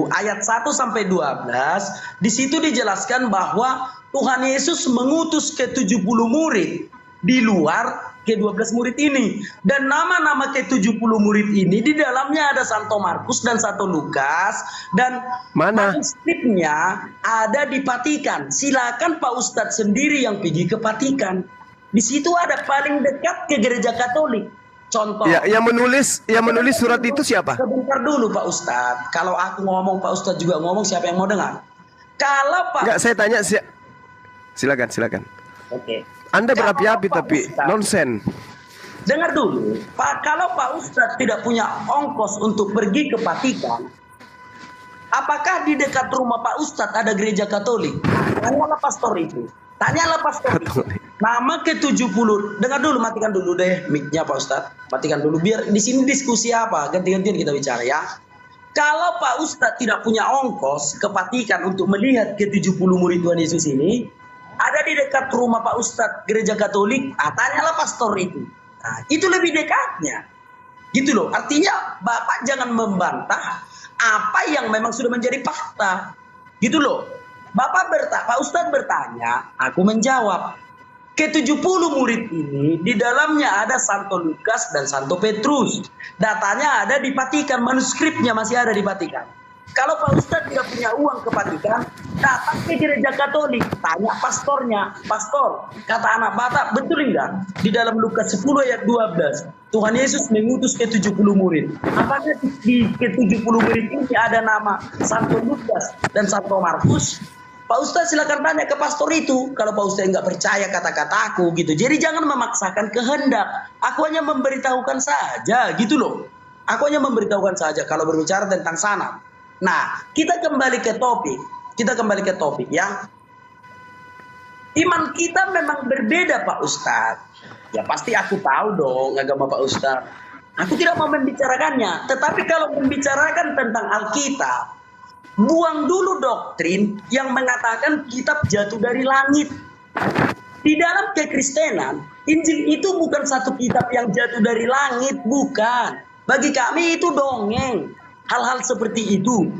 ayat 1 sampai 12, di situ dijelaskan bahwa Tuhan Yesus mengutus ke-70 murid di luar ke-12 murid ini. Dan nama-nama ke-70 murid ini di dalamnya ada Santo Markus dan Santo Lukas, dan manuskripnya ada di Vatikan. Silakan Pak Ustadz sendiri yang pergi ke Vatikan. Di situ ada paling dekat ke Gereja Katolik. Contoh. Ya, yang menulis surat itu siapa? Sebentar dulu Pak Ustadz. Kalau aku ngomong, Pak Ustadz juga ngomong, siapa yang mau dengar? Kalau Pak. Enggak, saya tanya silakan. Oke. Anda berapi-api tapi nonsen. Dengar dulu, Pak. Kalau Pak Ustadz tidak punya ongkos untuk pergi ke Vatikan, apakah di dekat rumah Pak Ustadz ada gereja Katolik? Tanyalah pastor itu. Nama ke-70. Dengar dulu, matikan dulu deh mic-nya Pak Ustadz. Matikan dulu biar di sini diskusi apa, ganti-gantian kita bicara ya. Kalau Pak Ustadz tidak punya ongkos ke Vatikan untuk melihat ke-70 murid Tuhan Yesus ini, ada di dekat rumah Pak Ustadz gereja Katolik, tanyalah pastor itu. Nah, itu lebih dekatnya. Gitu loh. Artinya Bapak jangan membantah apa yang memang sudah menjadi fakta. Gitu loh. Pak Ustadz bertanya, aku menjawab. Ke-70 murid ini di dalamnya ada Santo Lukas dan Santo Petrus. Datanya ada di Vatikan, manuskripnya masih ada di Vatikan. Kalau Pak Ustadz tidak punya uang ke Vatikan, datang ke gereja Katolik, tanya pastornya, pastor, kata anak Batak, betul enggak? Di dalam Lukas 10 ayat 12, Tuhan Yesus mengutus ke-70 murid. Apakah di ke-70 murid ini ada nama Santo Lukas dan Santo Markus? Pak Ustadz silakan tanya ke pastor itu. Kalau Pak Ustadz nggak percaya kata-kataku gitu. Jadi jangan memaksakan kehendak. Aku hanya memberitahukan saja gitu loh. Aku hanya memberitahukan saja kalau berbicara tentang sana. Nah, kita kembali ke topik. Ya. Iman kita memang berbeda Pak Ustadz. Ya pasti aku tahu dong agama Pak Ustadz. Aku tidak mau membicarakannya. Tetapi kalau membicarakan tentang Alkitab, buang dulu doktrin yang mengatakan kitab jatuh dari langit. Di dalam kekristenan, Injil itu bukan satu kitab yang jatuh dari langit, bukan. Bagi kami itu dongeng. Hal-hal seperti itu.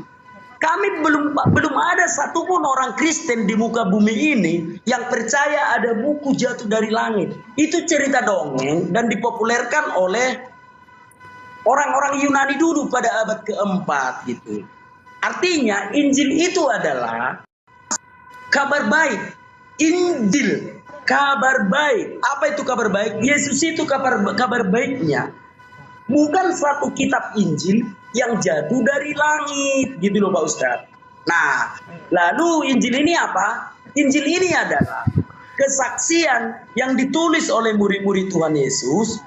Kami belum ada satupun orang Kristen di muka bumi ini yang percaya ada buku jatuh dari langit. Itu cerita dongeng dan dipopulerkan oleh orang-orang Yunani dulu pada abad keempat gitu. Artinya Injil itu adalah kabar baik. Injil, kabar baik. Apa itu kabar baik? Yesus itu kabar baiknya. Bukan satu kitab Injil yang jatuh dari langit. Gitu loh Pak Ustadz. Nah, lalu Injil ini apa? Injil ini adalah kesaksian yang ditulis oleh murid-murid Tuhan Yesus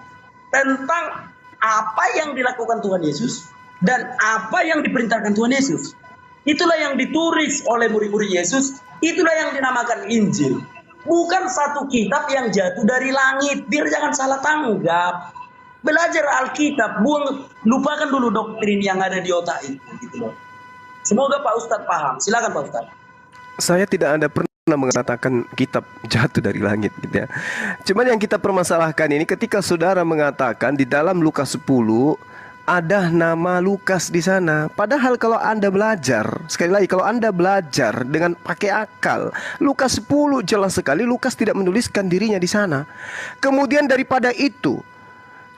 tentang apa yang dilakukan Tuhan Yesus dan apa yang diperintahkan Tuhan Yesus. Itulah yang ditulis oleh murid-murid Yesus. Itulah yang dinamakan Injil. Bukan satu kitab yang jatuh dari langit. Biar jangan salah tanggap. Belajar Alkitab. Lupakan dulu doktrin yang ada di otak itu. Gitu loh. Semoga Pak Ustadz paham. Silakan Pak Ustadz. Saya tidak ada pernah mengatakan kitab jatuh dari langit gitu ya. Cuman yang kita permasalahkan ini ketika saudara mengatakan di dalam Lukas 10 ada nama Lukas di sana. Padahal kalau Anda belajar, sekali lagi kalau Anda belajar dengan pakai akal, Lukas 10 jelas sekali Lukas tidak menuliskan dirinya di sana. Kemudian daripada itu,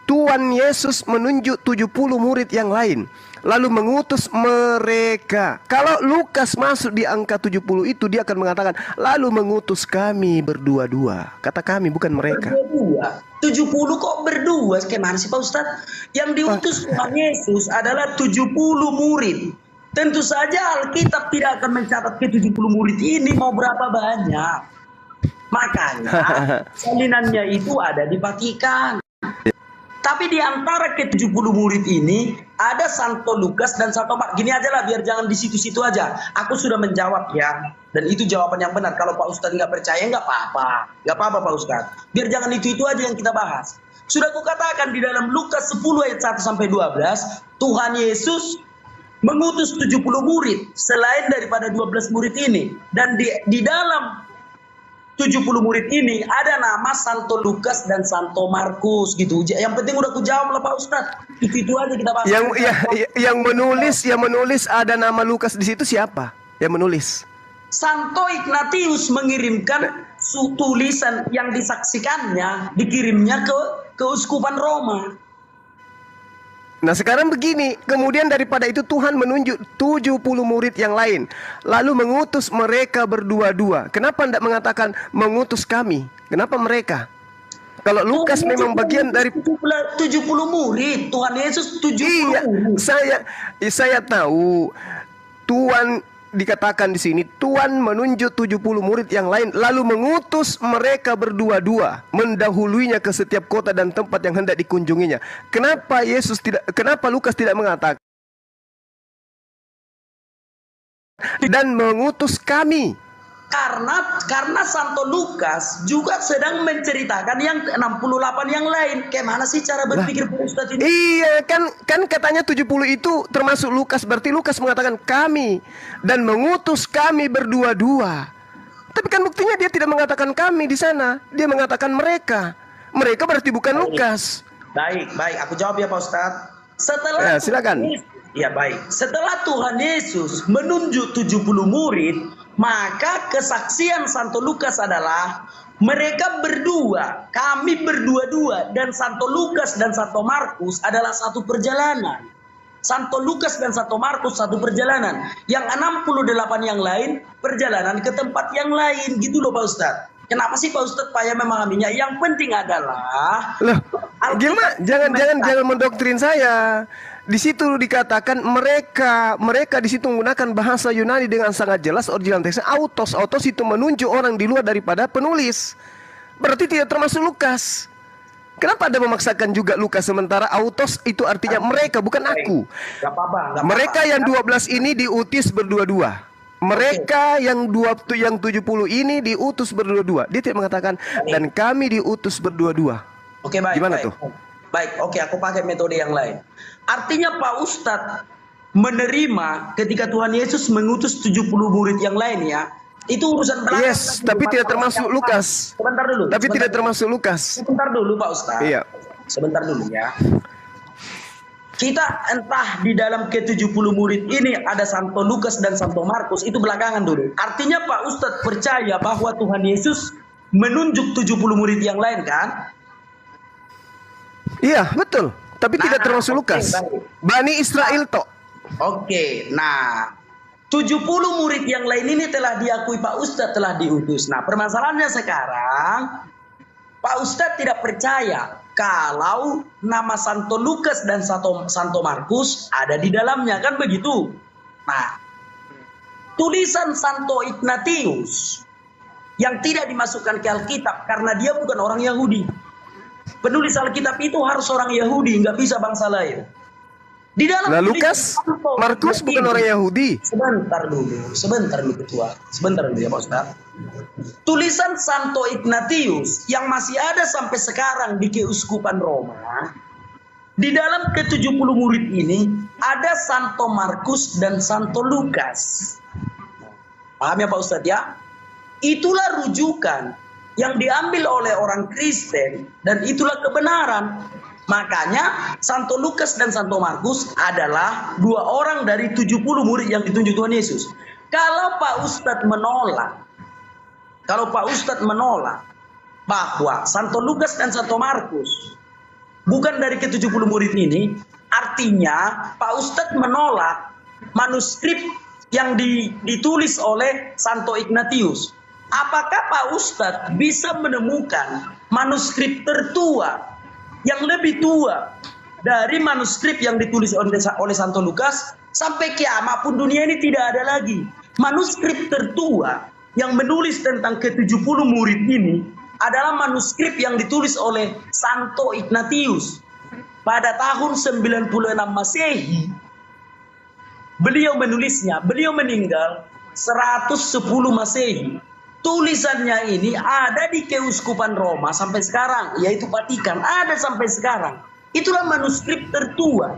Tuhan Yesus menunjuk 70 murid yang lain, lalu mengutus mereka. Kalau Lukas masuk di angka 70 itu, dia akan mengatakan, lalu mengutus kami berdua-dua. Kata kami, bukan mereka. Berdua. 70 kok berdua? Gimana sih Pak Ustadz? Yang diutus Tuhan Yesus adalah 70 murid. Tentu saja Alkitab tidak akan mencatat ke 70 murid ini mau berapa banyak. Makanya salinannya itu ada di Vatikan. Tapi di antara ke-70 murid ini ada Santo Lukas dan Santo Markus. Gini aja lah biar jangan di situ-situ aja. Aku sudah menjawab ya. Dan itu jawaban yang benar. Kalau Pak Ustadz nggak percaya nggak apa-apa. Nggak apa-apa Pak Ustadz. Biar jangan itu-itu aja yang kita bahas. Sudah kukatakan di dalam Lukas 10 ayat 1-12. Tuhan Yesus mengutus 70 murid. Selain daripada 12 murid ini. Dan di dalam 70 murid ini ada nama Santo Lukas dan Santo Markus gitu. Yang penting udah kujawab lah Pak Ustadz. Itu aja kita bahas. Yang menulis ada nama Lukas di situ siapa? Yang menulis? Santo Ignatius mengirimkan tulisan yang disaksikannya, dikirimnya ke keuskupan Roma. Nah sekarang begini, kemudian daripada itu Tuhan menunjuk 70 murid yang lain, lalu mengutus mereka berdua-dua. Kenapa tidak mengatakan mengutus kami? Kenapa mereka? Kalau Lukas memang bagian dari 70 murid, Tuhan Yesus 70 iya, murid. Saya tahu Tuhan dikatakan di sini Tuhan menunjuk 70 murid yang lain lalu mengutus mereka berdua-dua mendahuluinya ke setiap kota dan tempat yang hendak dikunjunginya. Kenapa Lukas tidak mengatakan dan mengutus kami? Karena Santo Lukas juga sedang menceritakan yang 68 yang lain. Gimana sih cara berpikir Pak Ustadz ini? Iya, kan katanya 70 itu termasuk Lukas. Berarti Lukas mengatakan kami dan mengutus kami berdua-dua. Tapi kan buktinya dia tidak mengatakan kami di sana. Dia mengatakan mereka. Mereka berarti bukan Lukas. Baik, baik. Aku jawab ya Pak Ustadz. Setelah silakan. Ya baik. Setelah Tuhan Yesus menunjuk 70 murid, maka kesaksian Santo Lukas adalah mereka berdua, kami berdua-dua, dan Santo Lukas dan Santo Markus adalah satu perjalanan. Santo Lukas dan Santo Markus satu perjalanan. Yang 68 yang lain perjalanan ke tempat yang lain. Gitu loh Pak Ustadz. Kenapa sih Pak Ustadz payah memahaminya? Yang penting adalah Loh, gimana? Jangan mendoktrin saya. Di situ dikatakan mereka di situ menggunakan bahasa Yunani dengan sangat jelas. Original teksnya autos itu menunjuk orang di luar daripada penulis. Berarti tidak termasuk Lukas. Kenapa Anda memaksakan juga Lukas sementara autos itu artinya mereka, bukan aku. Gak apa-apa. Mereka yang 12 ini diutus berdua-dua. Mereka yang 70 ini diutus berdua-dua. Dia tidak mengatakan dan kami diutus berdua-dua. Oke, baik. Gimana baik. tuh? Baik, oke, aku pakai metode yang lain. Artinya Pak Ustadz menerima ketika Tuhan Yesus mengutus 70 murid yang lain ya. Itu urusan belakang. Yes, tapi tidak termasuk Lukas. Sebentar dulu. Tapi tidak termasuk Lukas. Sebentar dulu Pak Ustadz. Iya. Sebentar dulu ya. Kita entah di dalam ke-70 murid ini ada Santo Lukas dan Santo Markus, itu belakangan dulu. Artinya Pak Ustadz percaya bahwa Tuhan Yesus menunjuk 70 murid yang lain kan? Iya, betul. Tapi tidak termasuk Lukas. Bani Israel toh. Oke, nah 70 murid yang lain ini telah diakui Pak Ustadz telah diutus. Nah permasalahannya sekarang Pak Ustadz tidak percaya kalau nama Santo Lukas dan Santo Markus ada di dalamnya, kan begitu. Nah tulisan Santo Ignatius yang tidak dimasukkan ke Alkitab karena dia bukan orang Yahudi. Penulis Alkitab itu harus orang Yahudi, nggak bisa bangsa lain. Di dalam Lukas, Markus bukan orang Yahudi. Sebentar dulu ketua. Sebentar dulu ya Pak Ustaz. Tulisan Santo Ignatius yang masih ada sampai sekarang di Keuskupan Roma. Di dalam ke-70 murid ini ada Santo Markus dan Santo Lukas. Paham ya Pak Ustaz ya? Itulah rujukan yang diambil oleh orang Kristen dan itulah kebenaran. Makanya Santo Lukas dan Santo Markus adalah dua orang dari 70 murid yang ditunjuk Tuhan Yesus. Kalau Pak Ustadz menolak bahwa Santo Lukas dan Santo Markus bukan dari ke-70 murid ini, artinya Pak Ustadz menolak manuskrip yang ditulis oleh Santo Ignatius. Apakah Pak Ustadz bisa menemukan manuskrip tertua yang lebih tua dari manuskrip yang ditulis oleh Santo Lukas? Sampai kiamat pun dunia ini tidak ada lagi manuskrip tertua yang menulis tentang ke-70 murid ini adalah manuskrip yang ditulis oleh Santo Ignatius pada tahun 96 Masehi. Beliau menulisnya, beliau meninggal 110 Masehi. Tulisannya ini ada di Keuskupan Roma sampai sekarang, yaitu Vatikan, ada sampai sekarang. Itulah manuskrip tertua.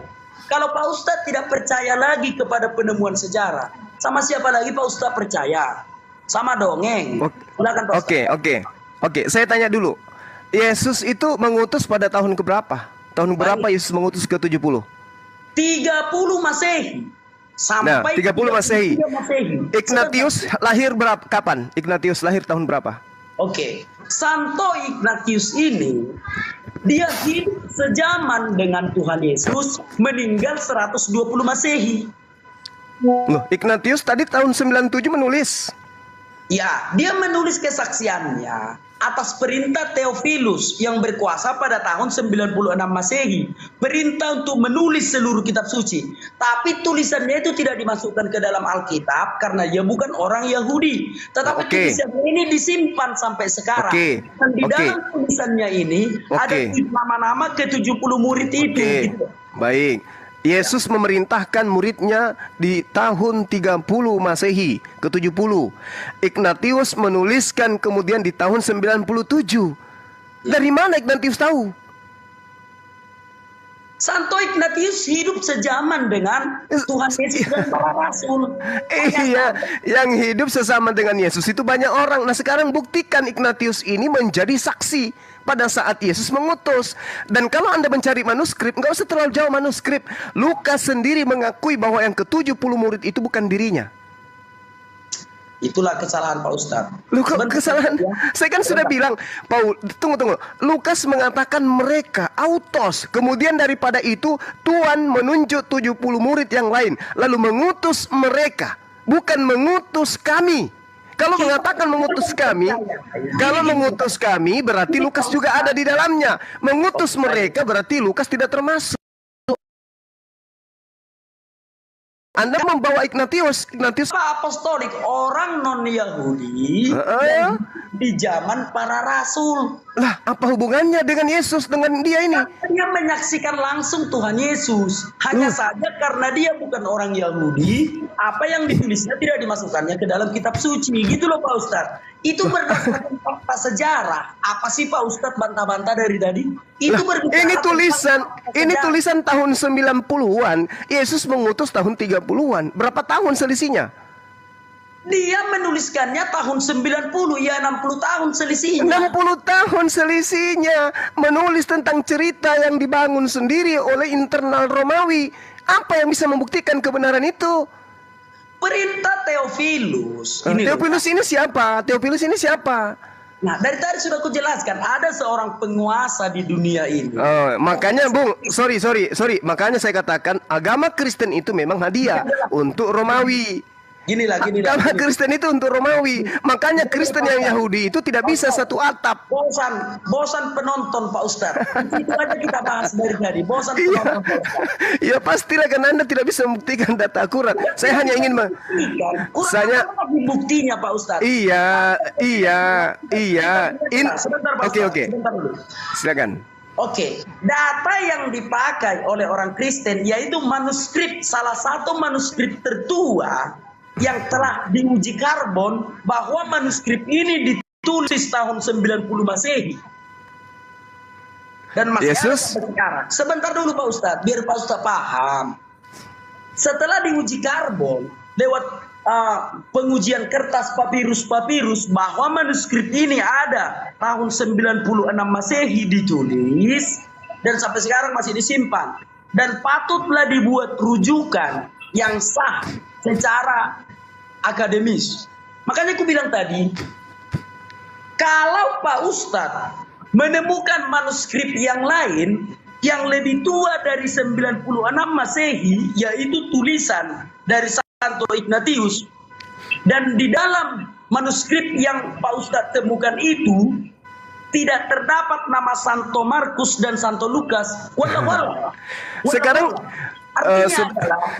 Kalau Pak Ustadz tidak percaya lagi kepada penemuan sejarah, sama siapa lagi Pak Ustadz percaya? Sama dongeng. Silakan Pak Ustadz. Oke, saya tanya dulu. Yesus itu mengutus pada tahun keberapa? Tahun berapa Yesus mengutus ke-70? 30 Masehi. Sampai 30 Masehi. Ignatius lahir kapan? Ignatius lahir tahun berapa? Oke. Santo Ignatius ini dia hidup sejaman dengan Tuhan Yesus, meninggal 120 Masehi. Loh, Ignatius tadi tahun 97 menulis. Ya, dia menulis kesaksiannya atas perintah Theophilus yang berkuasa pada tahun 96 Masehi. Perintah untuk menulis seluruh kitab suci. Tapi tulisannya itu tidak dimasukkan ke dalam Alkitab karena dia bukan orang Yahudi. Tetapi tulisannya ini disimpan sampai sekarang. Dan di dalam tulisannya ini ada nama-nama ke-70 murid itu. Gitu. Baik. Yesus memerintahkan muridnya di tahun 30 Masehi ke-70. Ignatius menuliskan kemudian di tahun 97. Dari mana Ignatius tahu? Santo Ignatius hidup sejaman dengan Tuhan Yesus dan para rasul. Iya, yang hidup sesama dengan Yesus itu banyak orang. Nah sekarang buktikan Ignatius ini menjadi saksi pada saat Yesus mengutus. Dan kalau Anda mencari manuskrip, nggak usah terlalu jauh manuskrip. Lukas sendiri mengakui bahwa yang ke-70 murid itu bukan dirinya. Itulah kesalahan Pak Ustadz. Loh kok kesalahan? Saya kan sudah bilang, tunggu. Lukas mengatakan mereka, autos. Kemudian daripada itu, Tuhan menunjuk 70 murid yang lain. Lalu mengutus mereka. Bukan mengutus kami. Kalau mengatakan mengutus kami, berarti Lukas juga ada di dalamnya. Mengutus mereka berarti Lukas tidak termasuk. Anda membawa Ignatius Pak apostolik, orang non-Yahudi di zaman para rasul. Lah, apa hubungannya dengan Yesus, dengan dia ini? Dia menyaksikan langsung Tuhan Yesus. Hanya saja karena dia bukan orang Yahudi, apa yang ditulisnya tidak dimasukkannya ke dalam kitab suci. Gitu loh Pak Ustadz. Itu berdasarkan fakta sejarah. Apa sih Pak Ustadz bantah-bantah dari tadi? Itu ini tulisan tahun 90-an. Yesus mengutus tahun 30-an. Berapa tahun selisihnya? Dia menuliskannya tahun 90, ya 60 tahun selisihnya. 60 tahun selisihnya. Menulis tentang cerita yang dibangun sendiri oleh internal Romawi. Apa yang bisa membuktikan kebenaran itu? Perintah Theophilus. Theophilus ini siapa? Nah, dari tadi sudah aku jelaskan, ada seorang penguasa di dunia ini. Oh, makanya Bung, sorry. Makanya saya katakan agama Kristen itu memang hadiah untuk Romawi. Ginilah. Agama Kristen itu untuk Romawi. Makanya Kristen yang Yahudi itu tidak bisa satu atap. Bosan penonton Pak Ustadz. Itu aja kita bahas dari tadi. Bosan penonton Pak Ustadz. Ya pastilah, karena Anda tidak bisa membuktikan data akurat. Saya hanya ingin buktinya Pak Ustadz. Iya. Sebentar Pak Ustadz. Oke. Silakan. Oke, data yang dipakai oleh orang Kristen yaitu manuskrip, salah satu manuskrip tertua yang telah diuji karbon, bahwa manuskrip ini ditulis tahun 90 Masehi. Dan masih ada sekarang. Sebentar dulu Pak Ustadz, biar Pak Ustadz paham. Setelah diuji karbon, lewat pengujian kertas papirus bahwa manuskrip ini ada tahun 96 Masehi ditulis dan sampai sekarang masih disimpan dan patutlah dibuat rujukan yang sah secara akademis. Makanya aku bilang tadi, kalau Pak Ustadz menemukan manuskrip yang lain yang lebih tua dari 96 Masehi, yaitu tulisan dari Santo Ignatius, dan di dalam manuskrip yang Pak Ustadz temukan itu tidak terdapat nama Santo Markus dan Santo Lukas. Sekarang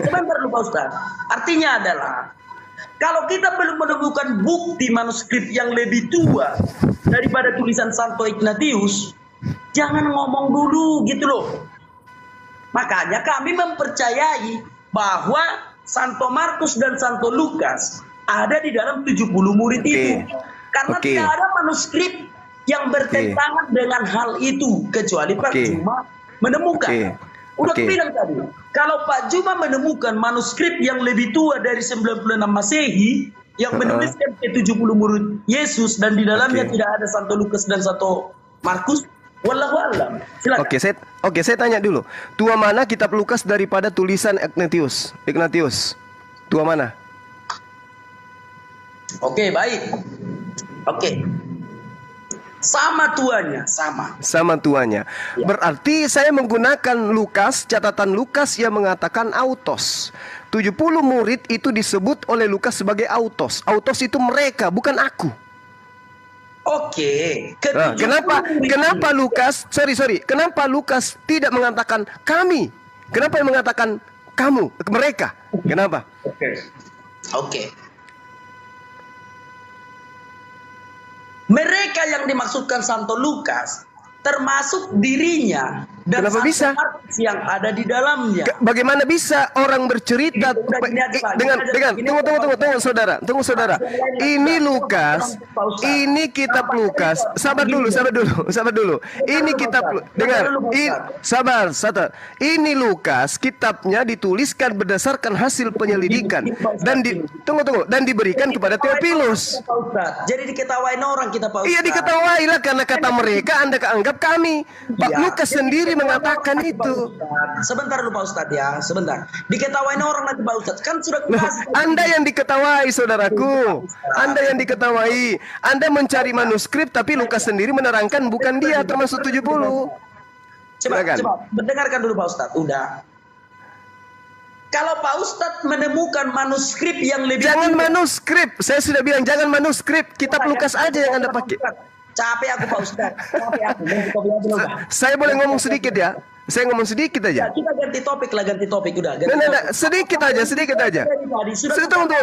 sebentar dulu Pak Ustadz. Artinya adalah kalau kita belum menemukan bukti manuskrip yang lebih tua daripada tulisan Santo Ignatius, jangan ngomong dulu gitu loh. Makanya kami mempercayai bahwa Santo Markus dan Santo Lukas ada di dalam 70 murid itu. Karena tidak ada manuskrip yang bertentangan dengan hal itu kecuali Pak Juma menemukan. Udah bilang tadi, kalau Pak Juma menemukan manuskrip yang lebih tua dari 96 Masehi yang menuliskan ke 70 murid Yesus dan di dalamnya tidak ada Santo Lukas dan Santo Markus, wallahu a'lam. Silakan. Oke, saya tanya dulu. Tua mana kitab Lukas daripada tulisan Ignatius? Tua mana? Oke, baik. Oke. Sama tuanya, sama tuanya. Berarti saya menggunakan Lukas, catatan Lukas yang mengatakan autos. 70 murid itu disebut oleh Lukas sebagai autos. Autos itu mereka, bukan aku. Oke. Nah, kenapa Lukas? Sorry. Kenapa Lukas tidak mengatakan kami? Kenapa yang mengatakan kamu, mereka? Kenapa? Oke. Mereka yang dimaksudkan Santo Lukas termasuk dirinya dan Kenapa Santo bisa? Markus yang ada di dalamnya. Bagaimana bisa orang bercerita Udah, gini aja, Pak. dengan Gini aja, tunggu saudara. Ini Lukas, ini kitab Lukas. Sabar dulu. Ini kitab dengar. Sabar. Ini Lukas, kitabnya dituliskan berdasarkan hasil penyelidikan dan dan diberikan kepada Theophilus. Pak Ustadz. Jadi diketawain orang kita, Pak Ustadz. Iya, diketawain lah karena kata mereka Anda anggap kami. Pak Lukas sendiri mengatakan itu. Sebentar dulu Pak Ustadz ya, sebentar. Diketawain orang nanti Pak Ustadz. Kan sudah Nah, Anda yang diketawai, saudaraku. Anda yang diketawai. Anda mencari manuskrip, tapi Lukas sendiri menerangkan bukan dia termasuk 70. Coba, Silakan. mendengarkan dulu Pak Ustadz. Udah. Kalau Pak Ustadz menemukan manuskrip yang lebih... Jangan manuskrip. Saya sudah bilang jangan manuskrip. Kitab Lukas aja yang Anda pakai. Capek aku Pak Ustadz. Capek aku. Saya boleh ngomong sedikit ya? Saya ngomong sedikit aja. Ya, kita ganti topik lah, udah. Nah, sedikit aja. Tunggu.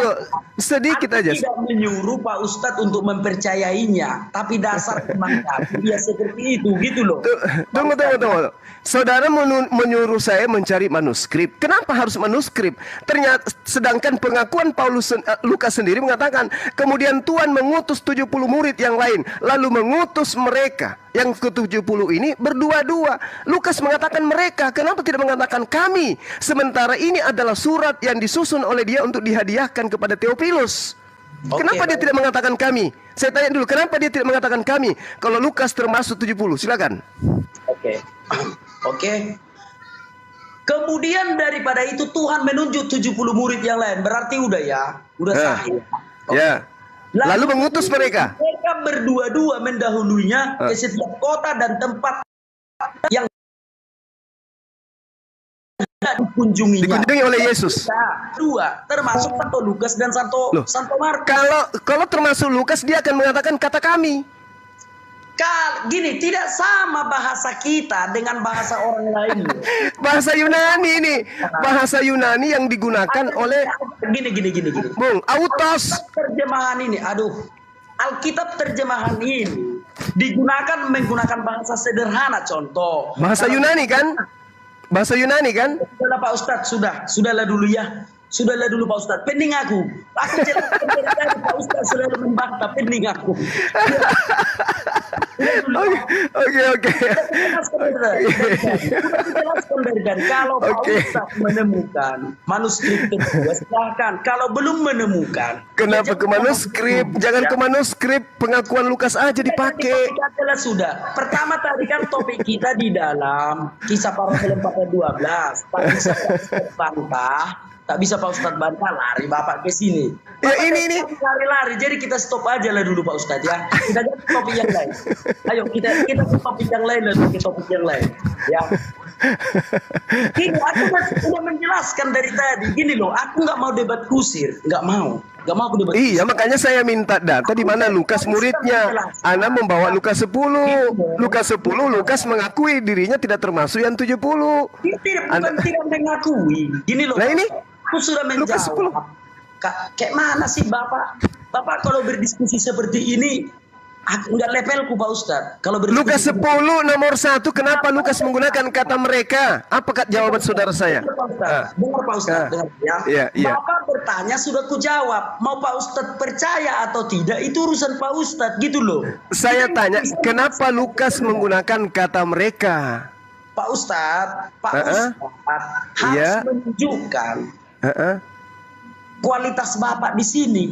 Sedikit aja. Tidak menyuruh Pak Ustadz untuk mempercayainya, tapi dasar kemangkap dia seperti itu, gitu loh. Tunggu. Saudara menyuruh saya mencari manuskrip. Kenapa harus manuskrip? Ternyata sedangkan pengakuan Lukas sendiri mengatakan, kemudian Tuhan mengutus 70 murid yang lain, lalu mengutus mereka. Yang ke-70 ini berdua-dua. Lukas mengatakan mereka, kenapa tidak mengatakan kami? Sementara ini adalah surat yang disusun oleh dia untuk dihadiahkan kepada Theophilus. Kenapa dia tidak mengatakan kami? Saya tanya dulu, kenapa dia tidak mengatakan kami? Kalau Lukas termasuk 70, silakan. Oke. Kemudian daripada itu Tuhan menunjuk 70 murid yang lain. Berarti udah sah ya. Ya. Lalu mengutus mereka. Mereka berdua-dua mendahulunya ke setiap kota dan tempat yang dikunjunginya. Dikunjungi oleh Yesus. Dua, termasuk Santo Lukas dan Santo Markus. Kalau termasuk Lukas, dia akan mengatakan kata kami. Gini, tidak sama bahasa kita dengan bahasa orang lain. Bahasa Yunani ini. Bahasa Yunani yang digunakan oleh... Gini. Bung, autos. Terjemahan ini, Alkitab terjemahan ini menggunakan bahasa sederhana, contoh. Bahasa Yunani kan? Sudahlah Pak Ustadz, sudahlah dulu ya. Sudahlah dulu Pak Ustadz, pening aku. Aku jelaskan dari tadi Pak Ustadz sudah membantah, pening aku. Oke. Jelaskan dari tadi, kalau Pak Ustadz menemukan manuskrip kedua, silahkan. Kalau belum menemukan, kenapa ke manuskrip? Jangan ke manuskrip, pengakuan Lukas aja dipakai. Sudah. Pertama tadi kan topik kita di dalam Kisah Para Rasul 4:12. Tak bisa bantah. Tak bisa Pak Ustadz bantah, lari Bapak ke sini. Ya ini. Lari-lari, jadi kita stop aja lah dulu Pak Ustadz ya. Kita ganti topik yang lain. Ayo kita ke topik yang lain ya. Gini, aku sudah menjelaskan dari tadi. Gini loh, aku nggak mau debat kusir, nggak mau aku debat. Iya, makanya saya minta data di mana Lukas muridnya. Ana membawa Lukas 10. Lukas mengakui dirinya tidak termasuk yang 70. Tidak mengakui. Gini loh. Nah ini aku sudah menjawab. Kayak mana sih Bapak? Bapak kalau berdiskusi seperti ini, enggak levelku Pak Ustadz. Kalau Lukas 10 nomor 1, kenapa Lukas menggunakan kata mereka? Apa jawaban saudara saya? Dengar Pak Ustadz, dengar ya. Iya. Bapak bertanya sudah kujawab. Mau Pak Ustadz percaya atau tidak itu urusan Pak Ustadz, gitu loh. Saya tanya, kenapa Lukas menggunakan kata mereka? Pak Ustadz harus menunjukkan kualitas Bapak di sini.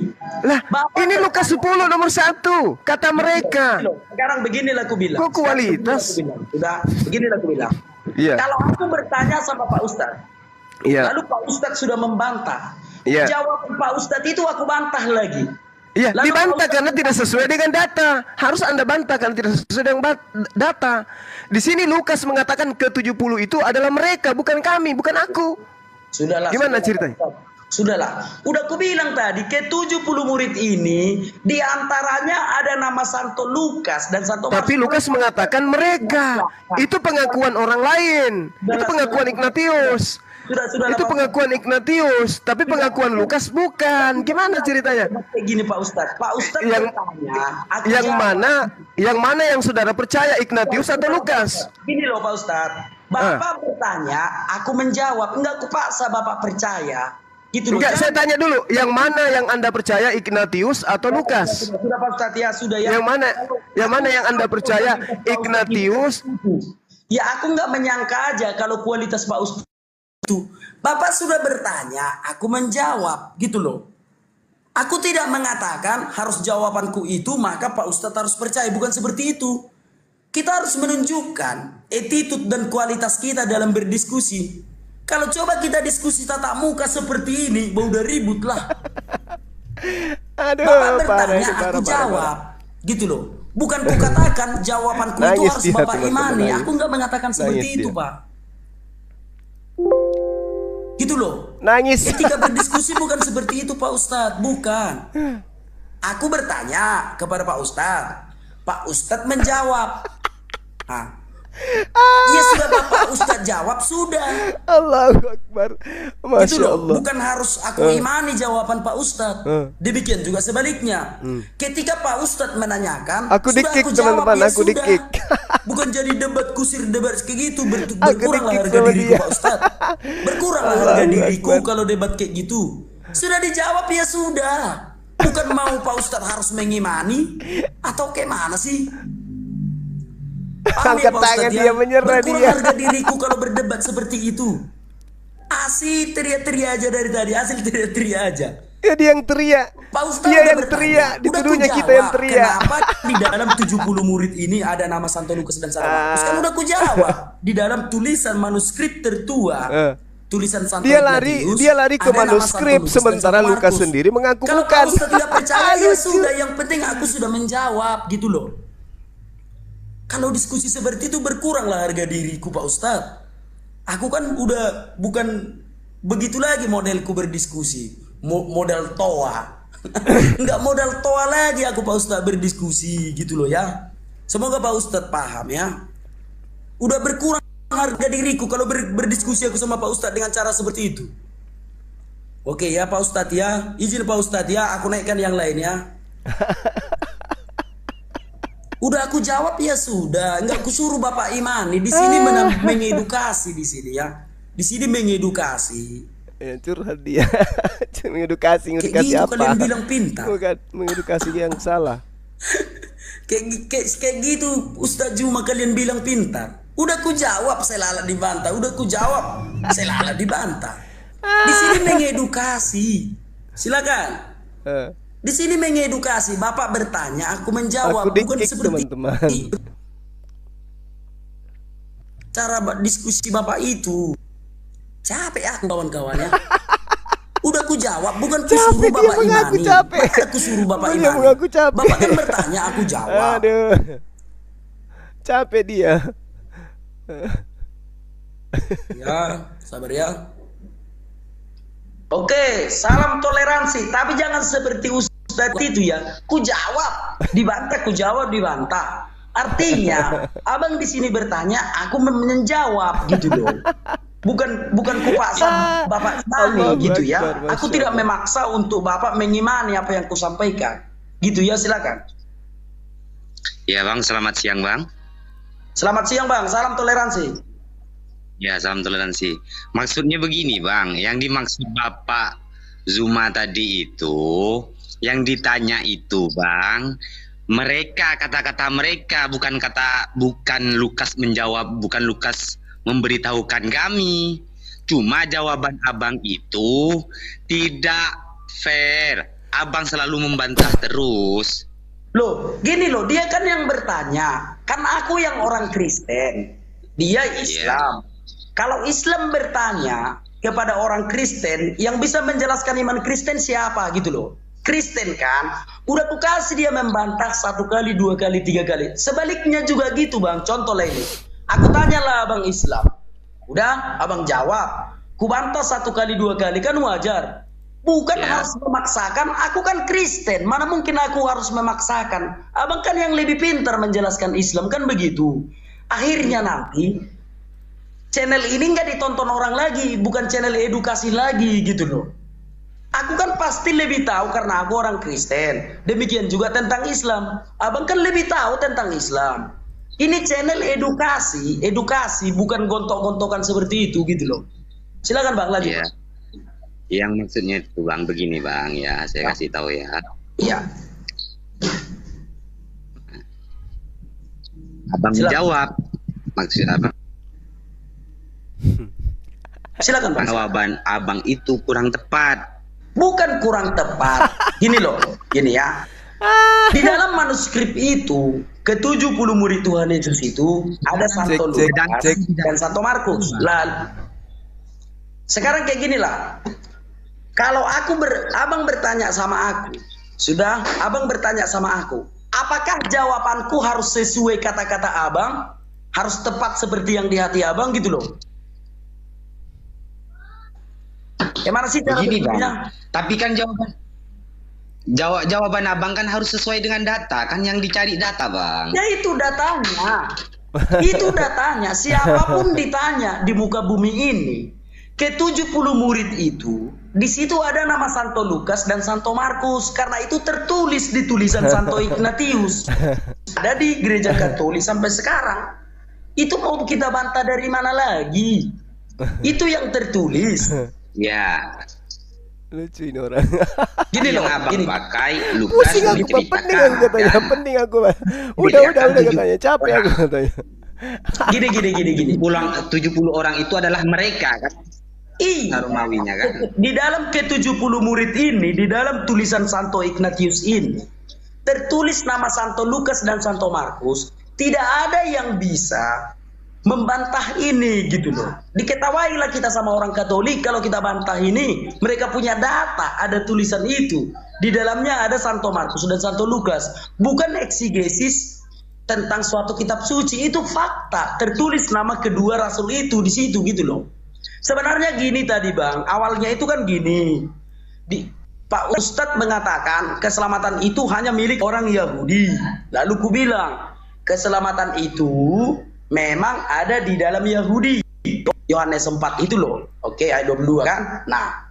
Lah, Bapak ini Lukas 10 nomor 1, kata mereka. Sekarang beginilah aku bilang. Kok kualitas? Beginilah aku bilang. Iya. Kalau aku bertanya sama Pak Ustadz, lalu Pak Ustadz sudah membantah. Jawab Pak Ustadz itu aku bantah lagi. Iya, dibantah karena tidak sesuai dengan data. Harus Anda bantah karena tidak sesuai dengan data. Di sini Lukas mengatakan ke-70 itu adalah mereka, bukan kami, bukan aku. Sudahlah. Gimana ceritanya? Sudahlah, udah aku bilang tadi ke-70 murid ini diantaranya ada nama Santo Lukas dan Santo Markus. Tapi Lukas mengatakan mereka. Itu pengakuan orang lain. Itu pengakuan Ignatius. Itu pengakuan Ignatius, tapi pengakuan Lukas bukan. Gimana ceritanya? Gini Pak Ustadz. Pak Ustadz yang mana yang saudara percaya, Ignatius atau Lukas? Gini loh Pak Ustadz. Bapak bertanya, aku menjawab. Enggak aku paksa Bapak percaya. Gitu loh. Enggak, saya tanya dulu, yang mana yang Anda percaya, Ignatius atau Lukas? Sudah Pak Ustadz ya, sudah ya. Yang mana yang Anda percaya, Ignatius? Ya aku nggak menyangka aja kalau kualitas Pak Ustadz itu. Bapak sudah bertanya, aku menjawab, gitu loh. Aku tidak mengatakan harus jawabanku itu maka Pak Ustadz harus percaya, bukan seperti itu. Kita harus menunjukkan attitude dan kualitas kita dalam berdiskusi. Kalau coba kita diskusi tatap muka seperti ini, udah ribut lah. Aduh, Bapak bertanya, parah, aku jawab. Gitu loh. Bukan ku katakan jawabanku itu harus dia, Bapak teman-teman, imani. nangis. Aku nggak mengatakan seperti itu, dia. Pak. Gitu loh. Nangis. Ketika berdiskusi bukan seperti itu, Pak Ustadz. Bukan. Aku bertanya kepada Pak Ustadz. Pak Ustadz menjawab. Ya sudah Bapak Ustadz jawab, sudah. Allahu Akbar. Masya Gitu loh. Allah. Bukan harus aku imani jawaban Pak Ustadz. Demikian juga sebaliknya. Ketika Pak Ustadz menanyakan, Aku sudah di-kick, aku jawab, teman-teman, ya aku sudah. di-kick. Bukan jadi debat kusir debat kayak gitu. Aku Berkuranglah di-kick harga sama diriku dia. Pak Ustadz. Berkuranglah harga Allahu diriku Akbar. kalau debat kayak gitu. Sudah dijawab ya sudah. Bukan mau Pak Ustadz harus mengimani atau kayak mana sih? Paham ya, Angkat Pak tangan Ustadz, dia, menyerah berkurang dia. harga diriku kalau berdebat seperti itu. Asik teriak-teriak aja dari tadi, asli teriak-teriak aja. Ya dia yang teriak. Pak Ustadz Dia udah yang bertanya, teriak, udah dituduhnya ku kita yang jawab, teriak. Kenapa di dalam 70 murid ini ada nama Santo Lukas dan Santo Markus? Kan udah ku jawab. Di dalam tulisan manuskrip tertua, tulisan Santo Dia Ignatius, lari ke ada nama manuskrip, Santo Lukas dan sementara Santo Lukas Markus. sendiri mengaku Kalau bukan. Pak Ustadz tidak percaya ya Lucu. sudah, yang penting aku sudah menjawab gitu loh. Kalau diskusi seperti itu berkuranglah harga diriku Pak Ustadz. Aku kan udah bukan begitu lagi modelku berdiskusi. Modal toa. Enggak modal toa lagi aku Pak Ustadz berdiskusi gitu loh ya. Semoga Pak Ustadz paham ya. Udah berkurang harga diriku kalau berdiskusi aku sama Pak Ustadz dengan cara seperti itu. Oke ya Pak Ustadz ya. Izin Pak Ustadz ya, aku naikkan yang lain ya. Udah aku jawab ya sudah, enggak aku suruh Bapak imani. Di sini mengedukasi di sini ya. Di sini mengedukasi. Ya, curhat dia. mengedukasi Kayak gitu apa? kalian bilang pintar. Bukan mengedukasi yang salah. kayak gitu Ustaz Juma kalian bilang pintar. Udah aku jawab selalu dibantah. Udah aku jawab selalu dibantah. Di sini mengedukasi. Silakan. Di sini mengedukasi, Bapak bertanya, aku menjawab, Aku bukan di-kick, seperti teman-teman. cara diskusi Bapak itu. Capek ya kawan-kawannya. Udah aku jawab, bukan aku Capek, suruh dia Bapak mengaku imani. capek. Masa aku suruh Bapak Dia imani. mengaku capek. Bapak kan bertanya, aku jawab. Aduh. Capek dia. Ya, sabar ya. Oke, salam toleransi, tapi jangan seperti Ustadz itu ya. Ku jawab, dibantah, ku jawab, dibantah. Artinya, abang di sini bertanya, aku menjawab gitu loh. Bukan ku paksa Bapak imani gitu ya. Aku tidak memaksa untuk Bapak mengimani apa yang ku sampaikan. Gitu ya, silakan. Ya Bang, selamat siang Bang. Selamat siang Bang, salam toleransi. Ya, salam toleransi. Maksudnya begini Bang, yang dimaksud Bapak Zuma tadi itu, yang ditanya itu Bang, mereka, kata-kata mereka, bukan Lukas menjawab, bukan Lukas memberitahukan kami. Cuma jawaban abang itu tidak fair. Abang selalu membantah terus. Loh, gini loh, dia kan yang bertanya. Kan aku yang orang Kristen, dia Islam. Kalau Islam bertanya kepada orang Kristen, yang bisa menjelaskan iman Kristen siapa gitu loh. Kristen kan, udah aku kasih dia membantah 1 kali, 2 kali, 3 kali. Sebaliknya juga gitu Bang, contoh lain. Aku tanyalah abang Islam. Udah, abang jawab. Ku bantah 1 kali, 2 kali, kan wajar. Bukan harus memaksakan, aku kan Kristen. Mana mungkin aku harus memaksakan. Abang kan yang lebih pintar menjelaskan Islam, kan begitu. Akhirnya nanti channel ini nggak ditonton orang lagi, bukan channel edukasi lagi gitu loh. Aku kan pasti lebih tahu karena aku orang Kristen. Demikian juga tentang Islam. Abang kan lebih tahu tentang Islam. Ini channel edukasi bukan gontok-gontokan seperti itu gitu loh. Silakan Bang lanjut. Iya. Yang maksudnya itu Bang begini Bang ya, saya kasih tahu ya. Iya. Abang Silakan. jawab. Maksud apa? Silakan Bang. Jawaban Abang itu kurang tepat. Bukan kurang tepat. Gini loh, gini ya. Di dalam manuskrip itu, ke-70 murid Tuhan Yesus itu ada Santo Lukas dan Santo Markus. Lah, sekarang kayak gini lah. Kalau abang bertanya sama aku, sudah abang bertanya sama aku, apakah jawabanku harus sesuai kata-kata abang? Harus tepat seperti yang di hati abang gitu loh. Gimana sih cara Begini Bang. berpikirnya? Tapi kan jawaban Abang kan harus sesuai dengan data, kan yang dicari data Bang. Ya itu datanya. Itu datanya. Siapapun ditanya di muka bumi ini, ke-70 murid itu, di situ ada nama Santo Lukas dan Santo Markus, karena itu tertulis di tulisan Santo Ignatius. Ada di gereja Katolik sampai sekarang. Itu mau kita bantah dari mana lagi? Itu yang tertulis. Ya. Lucu ini orang. Gini loh, Yang Abang gini. pakai Lukas Pusing aku, Pak. Pening aku katanya. kan? Pening aku, Pak. Udah katanya. Capek aku katanya. Gini. Pulang 70 orang itu adalah mereka kan. Iya. Romawinya kan. Di dalam ke-70 murid ini, di dalam tulisan Santo Ignatius ini, tertulis nama Santo Lukas dan Santo Markus. Tidak ada yang bisa membantah ini gitu loh. Diketawailah kita sama orang Katolik kalau kita bantah ini. Mereka punya data, ada tulisan itu. Di dalamnya ada Santo Markus dan Santo Lukas. Bukan eksegesis tentang suatu kitab suci, itu fakta. Tertulis nama kedua rasul itu di situ gitu loh. Sebenarnya gini tadi Bang, awalnya itu kan gini. Pak Ustadz mengatakan keselamatan itu hanya milik orang Yahudi. Lalu ku bilang, keselamatan itu memang ada di dalam Yahudi. Yohanes 4 itu loh. Oke, ayat 22 kan? Nah,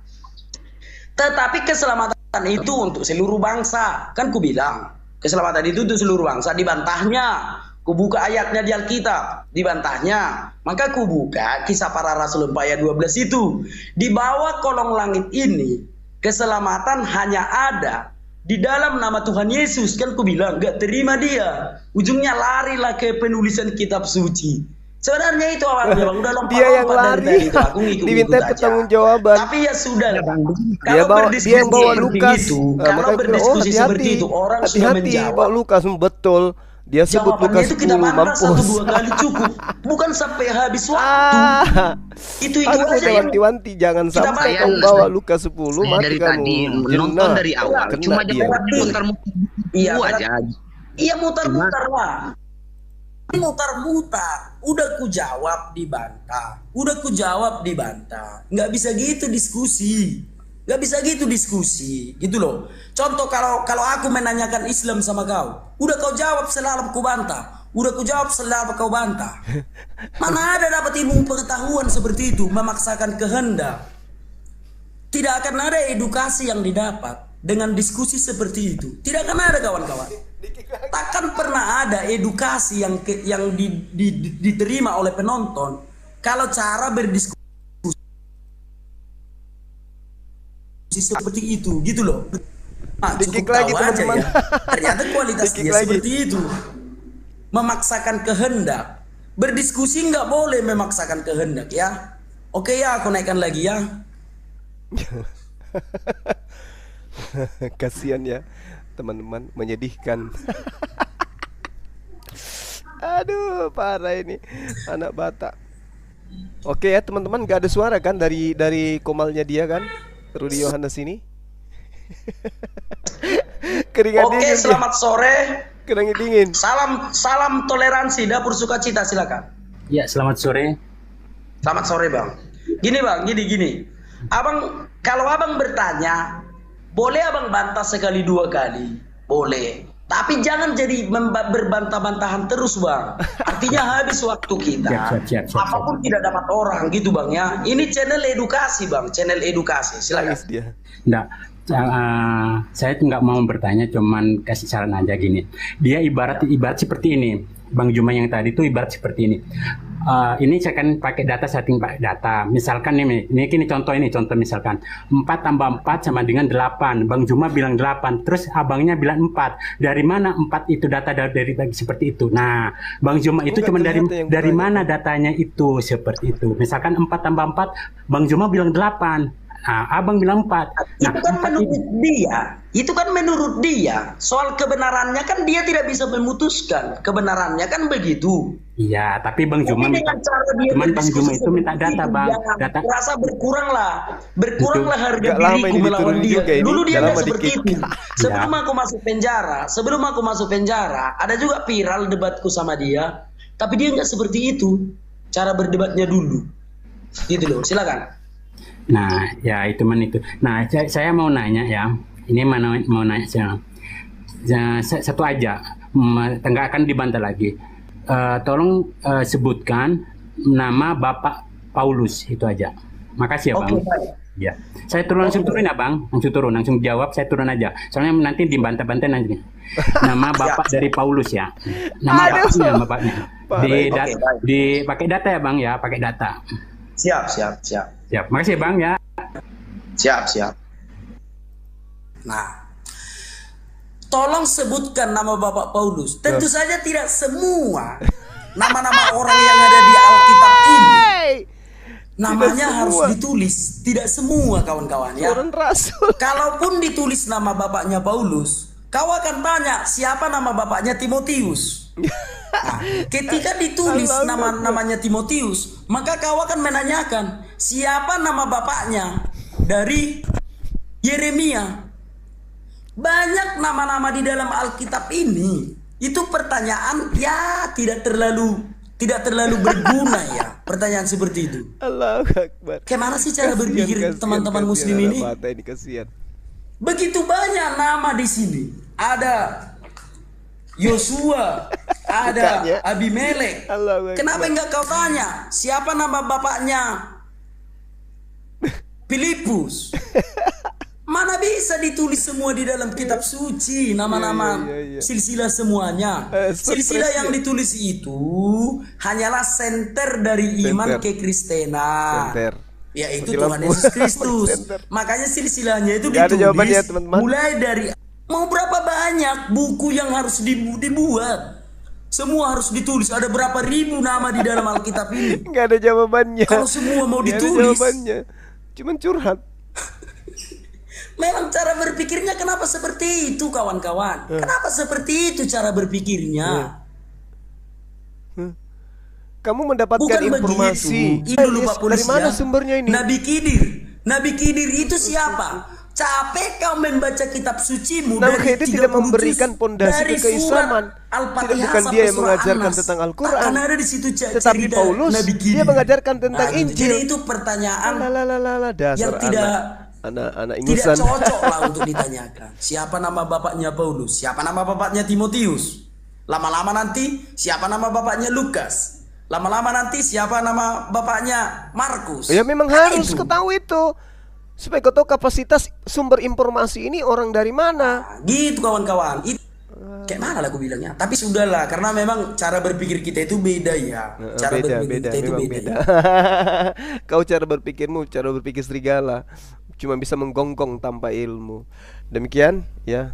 tetapi keselamatan itu untuk seluruh bangsa. Kan ku bilang, keselamatan itu untuk seluruh bangsa. Dibantahnya, ku buka ayatnya di Alkitab, dibantahnya. Maka ku buka Kisah Para Rasul 4 ayat 12 itu. Di bawah kolong langit ini, keselamatan hanya ada di dalam nama Tuhan Yesus. Kan ku bilang gak terima dia, ujungnya larilah ke penulisan kitab suci. Sebenarnya itu awalnya Bang, udah lompat Dia yang lari, diminta pertanggungjawaban. Tapi ya sudah lah Bang. Dia yang bawa Lukas. Kalau berdiskusi seperti itu, orang sudah menjawab. Bawa Lukas, betul. Dia sebut Jawabannya Lukas itu kita 10, bantah mampus. 1-2 kali cukup, bukan sampai habis waktu. Itu Aku aja yang wanti-wanti jangan kita sampai bayang. kamu bawa Lukas 10 Saya mati dari kamu. tadi nonton Jenah. dari awal, Kena cuma dia. jawabannya muter-muter Iya, aja. Iya mutar-mutar lah. Mutar-mutar. Udah ku jawab dibantah. Nggak bisa gitu diskusi. Gitu loh. Contoh kalau aku menanyakan Islam sama kau, udah kau jawab selalu ku bantah. Mana ada dapat ilmu pengetahuan seperti itu, memaksakan kehendak. Tidak akan ada edukasi yang didapat dengan diskusi seperti itu. Tidak akan ada kawan-kawan. Takkan pernah ada edukasi yang diterima oleh penonton kalau cara berdiskusi seperti itu, gitu loh. Cukup lagi, tahu aja teman-teman. ya. Ternyata kualitas dia seperti itu. Memaksakan kehendak. Berdiskusi nggak boleh memaksakan kehendak ya. Oke ya, aku naikkan lagi ya. Kasihan ya teman-teman, menyedihkan. Aduh, parah ini anak Batak. Oke ya teman-teman, gak ada suara kan dari komalnya dia kan, Rudi Yohanes ini. Keringat Oke, dingin selamat sore. Keringat dingin. Salam toleransi, dapur sukacita, silakan. Ya, selamat sore. Selamat sore Bang. Gini Bang, gini. Abang, kalau abang bertanya, boleh abang bantah sekali 2 kali, boleh. Tapi jangan jadi berbantah-bantahan terus Bang. Artinya habis waktu kita. Siap. Apapun tidak dapat orang gitu Bang ya. Ini channel edukasi Bang, channel edukasi. Silakan. Nangis dia. Enggak, saya nggak mau bertanya, cuman kasih saran aja gini. Dia ibarat seperti ini. Bang Juma yang tadi itu ibarat seperti ini. Ini saya kan pakai data, setting pakai data. Misalkan ini contoh misalkan 4 tambah 4 sama dengan 8. Bang Juma bilang 8, terus abangnya bilang 4. Dari mana 4 itu data dari seperti itu? Nah, Bang Juma itu cuma dari mana datanya itu seperti itu. Misalkan 4 tambah 4, Bang Juma bilang 8. Nah, abang bilang 4. Nah, itu kan menurut dia. Soal kebenarannya kan dia tidak bisa memutuskan. Kebenarannya kan begitu. Iya, tapi Bang Juma Bang Juma itu minta data, Bang. Data rasa berkuranglah harga diriku melawan dia. Dulu dia nggak seperti itu. Sebelum aku masuk penjara, ada juga viral debatku sama dia. Tapi dia nggak seperti itu. Cara berdebatnya dulu. Gitu loh, silakan. Nah, ya itu. Nah, saya mau nanya ya. Ini mau nanya saya. Satu aja, nggak akan dibantah lagi. Tolong sebutkan nama Bapak Paulus, itu aja. Makasih ya, Bang. Ya. Saya langsung turun ya, Bang. Langsung jawab, saya turun aja. Soalnya nanti dibantah-bantah nanti. Nama Bapak dari Paulus ya. Nama bapaknya. Pakai data ya, Bang ya, pakai data. Siap. Makasih Bang ya. Siap. Nah, tolong sebutkan nama Bapak Paulus. Tentu saja tidak semua nama-nama orang yang ada di Alkitab ini namanya harus ditulis. Tidak semua, kawan-kawan ya. Kalaupun ditulis nama bapaknya Paulus, kau akan tanya siapa nama bapaknya Timotius. Nah, ketika ditulis namanya Timotius, maka kau akan menanyakan siapa nama bapaknya dari Yeremia. Banyak nama-nama di dalam Alkitab ini. Itu pertanyaan ya tidak terlalu berguna ya. Pertanyaan seperti itu. Allahu Akbar. Gimana sih cara berpikir teman-teman muslim ini? Begitu banyak nama di sini. Ada Yosua, ada Abimelek. Kenapa enggak kau tanya siapa nama bapaknya Filipus? Mana bisa ditulis semua di dalam kitab suci nama-nama silsilah semuanya. Silsilah yang ditulis itu hanyalah senter dari iman kekristenan, yaitu Tuhan Yesus Kristus. Makanya silsilahnya itu ditulis mulai dari mau berapa banyak buku yang harus dibuat. Semua harus ditulis. Ada berapa ribu nama di dalam Alkitab ini? Nggak ada jawabannya. Kalau semua mau ditulis, cuman curhat. Memang cara berpikirnya kenapa seperti itu, kawan-kawan? Kenapa seperti itu cara berpikirnya? Kamu mendapatkan informasi. Dari mana sumbernya ini? Nabi Khidir itu siapa? Capek kau membaca kitab sucimu dari itu tidak memberikan pondasi keislaman. Tidak bukan dia yang mengajarkan tentang Al-Quran. Ada di situ tetapi Paulus dia mengajarkan tentang Injil. Jadi itu pertanyaan yang tidak anak tidak cocok lah untuk ditanyakan. Siapa nama bapaknya Paulus? Siapa nama bapaknya Timotius? Lama-lama nanti siapa nama bapaknya Lukas? Lama-lama nanti siapa nama bapaknya Markus? Ya memang harus ketahui itu. Supaya kau tahu kapasitas sumber informasi ini orang dari mana. Nah, gitu kawan-kawan. Kayak mana lah aku bilangnya. Tapi sudahlah, karena memang cara berpikir kita itu beda ya. Cara berpikir kita itu beda. Kau cara berpikir serigala. Cuma bisa menggonggong tanpa ilmu. Demikian ya.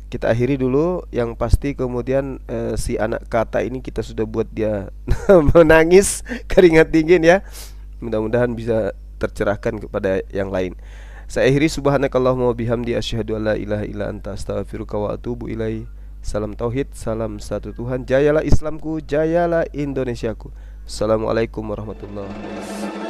Kita akhiri dulu. Yang pasti kemudian si anak kata ini kita sudah buat dia menangis keringat dingin ya. Mudah-mudahan bisa tercerahkan kepada yang lain. Saya akhiri, subhanakallahumma wa bihamdi asyhadu an la ilaha illa anta astaghfiruka wa atubu ilaihi. Salam tauhid, salam satu Tuhan. Jayalah Islamku, jayalah Indonesiaku. Assalamualaikum warahmatullahi wabarakatuh.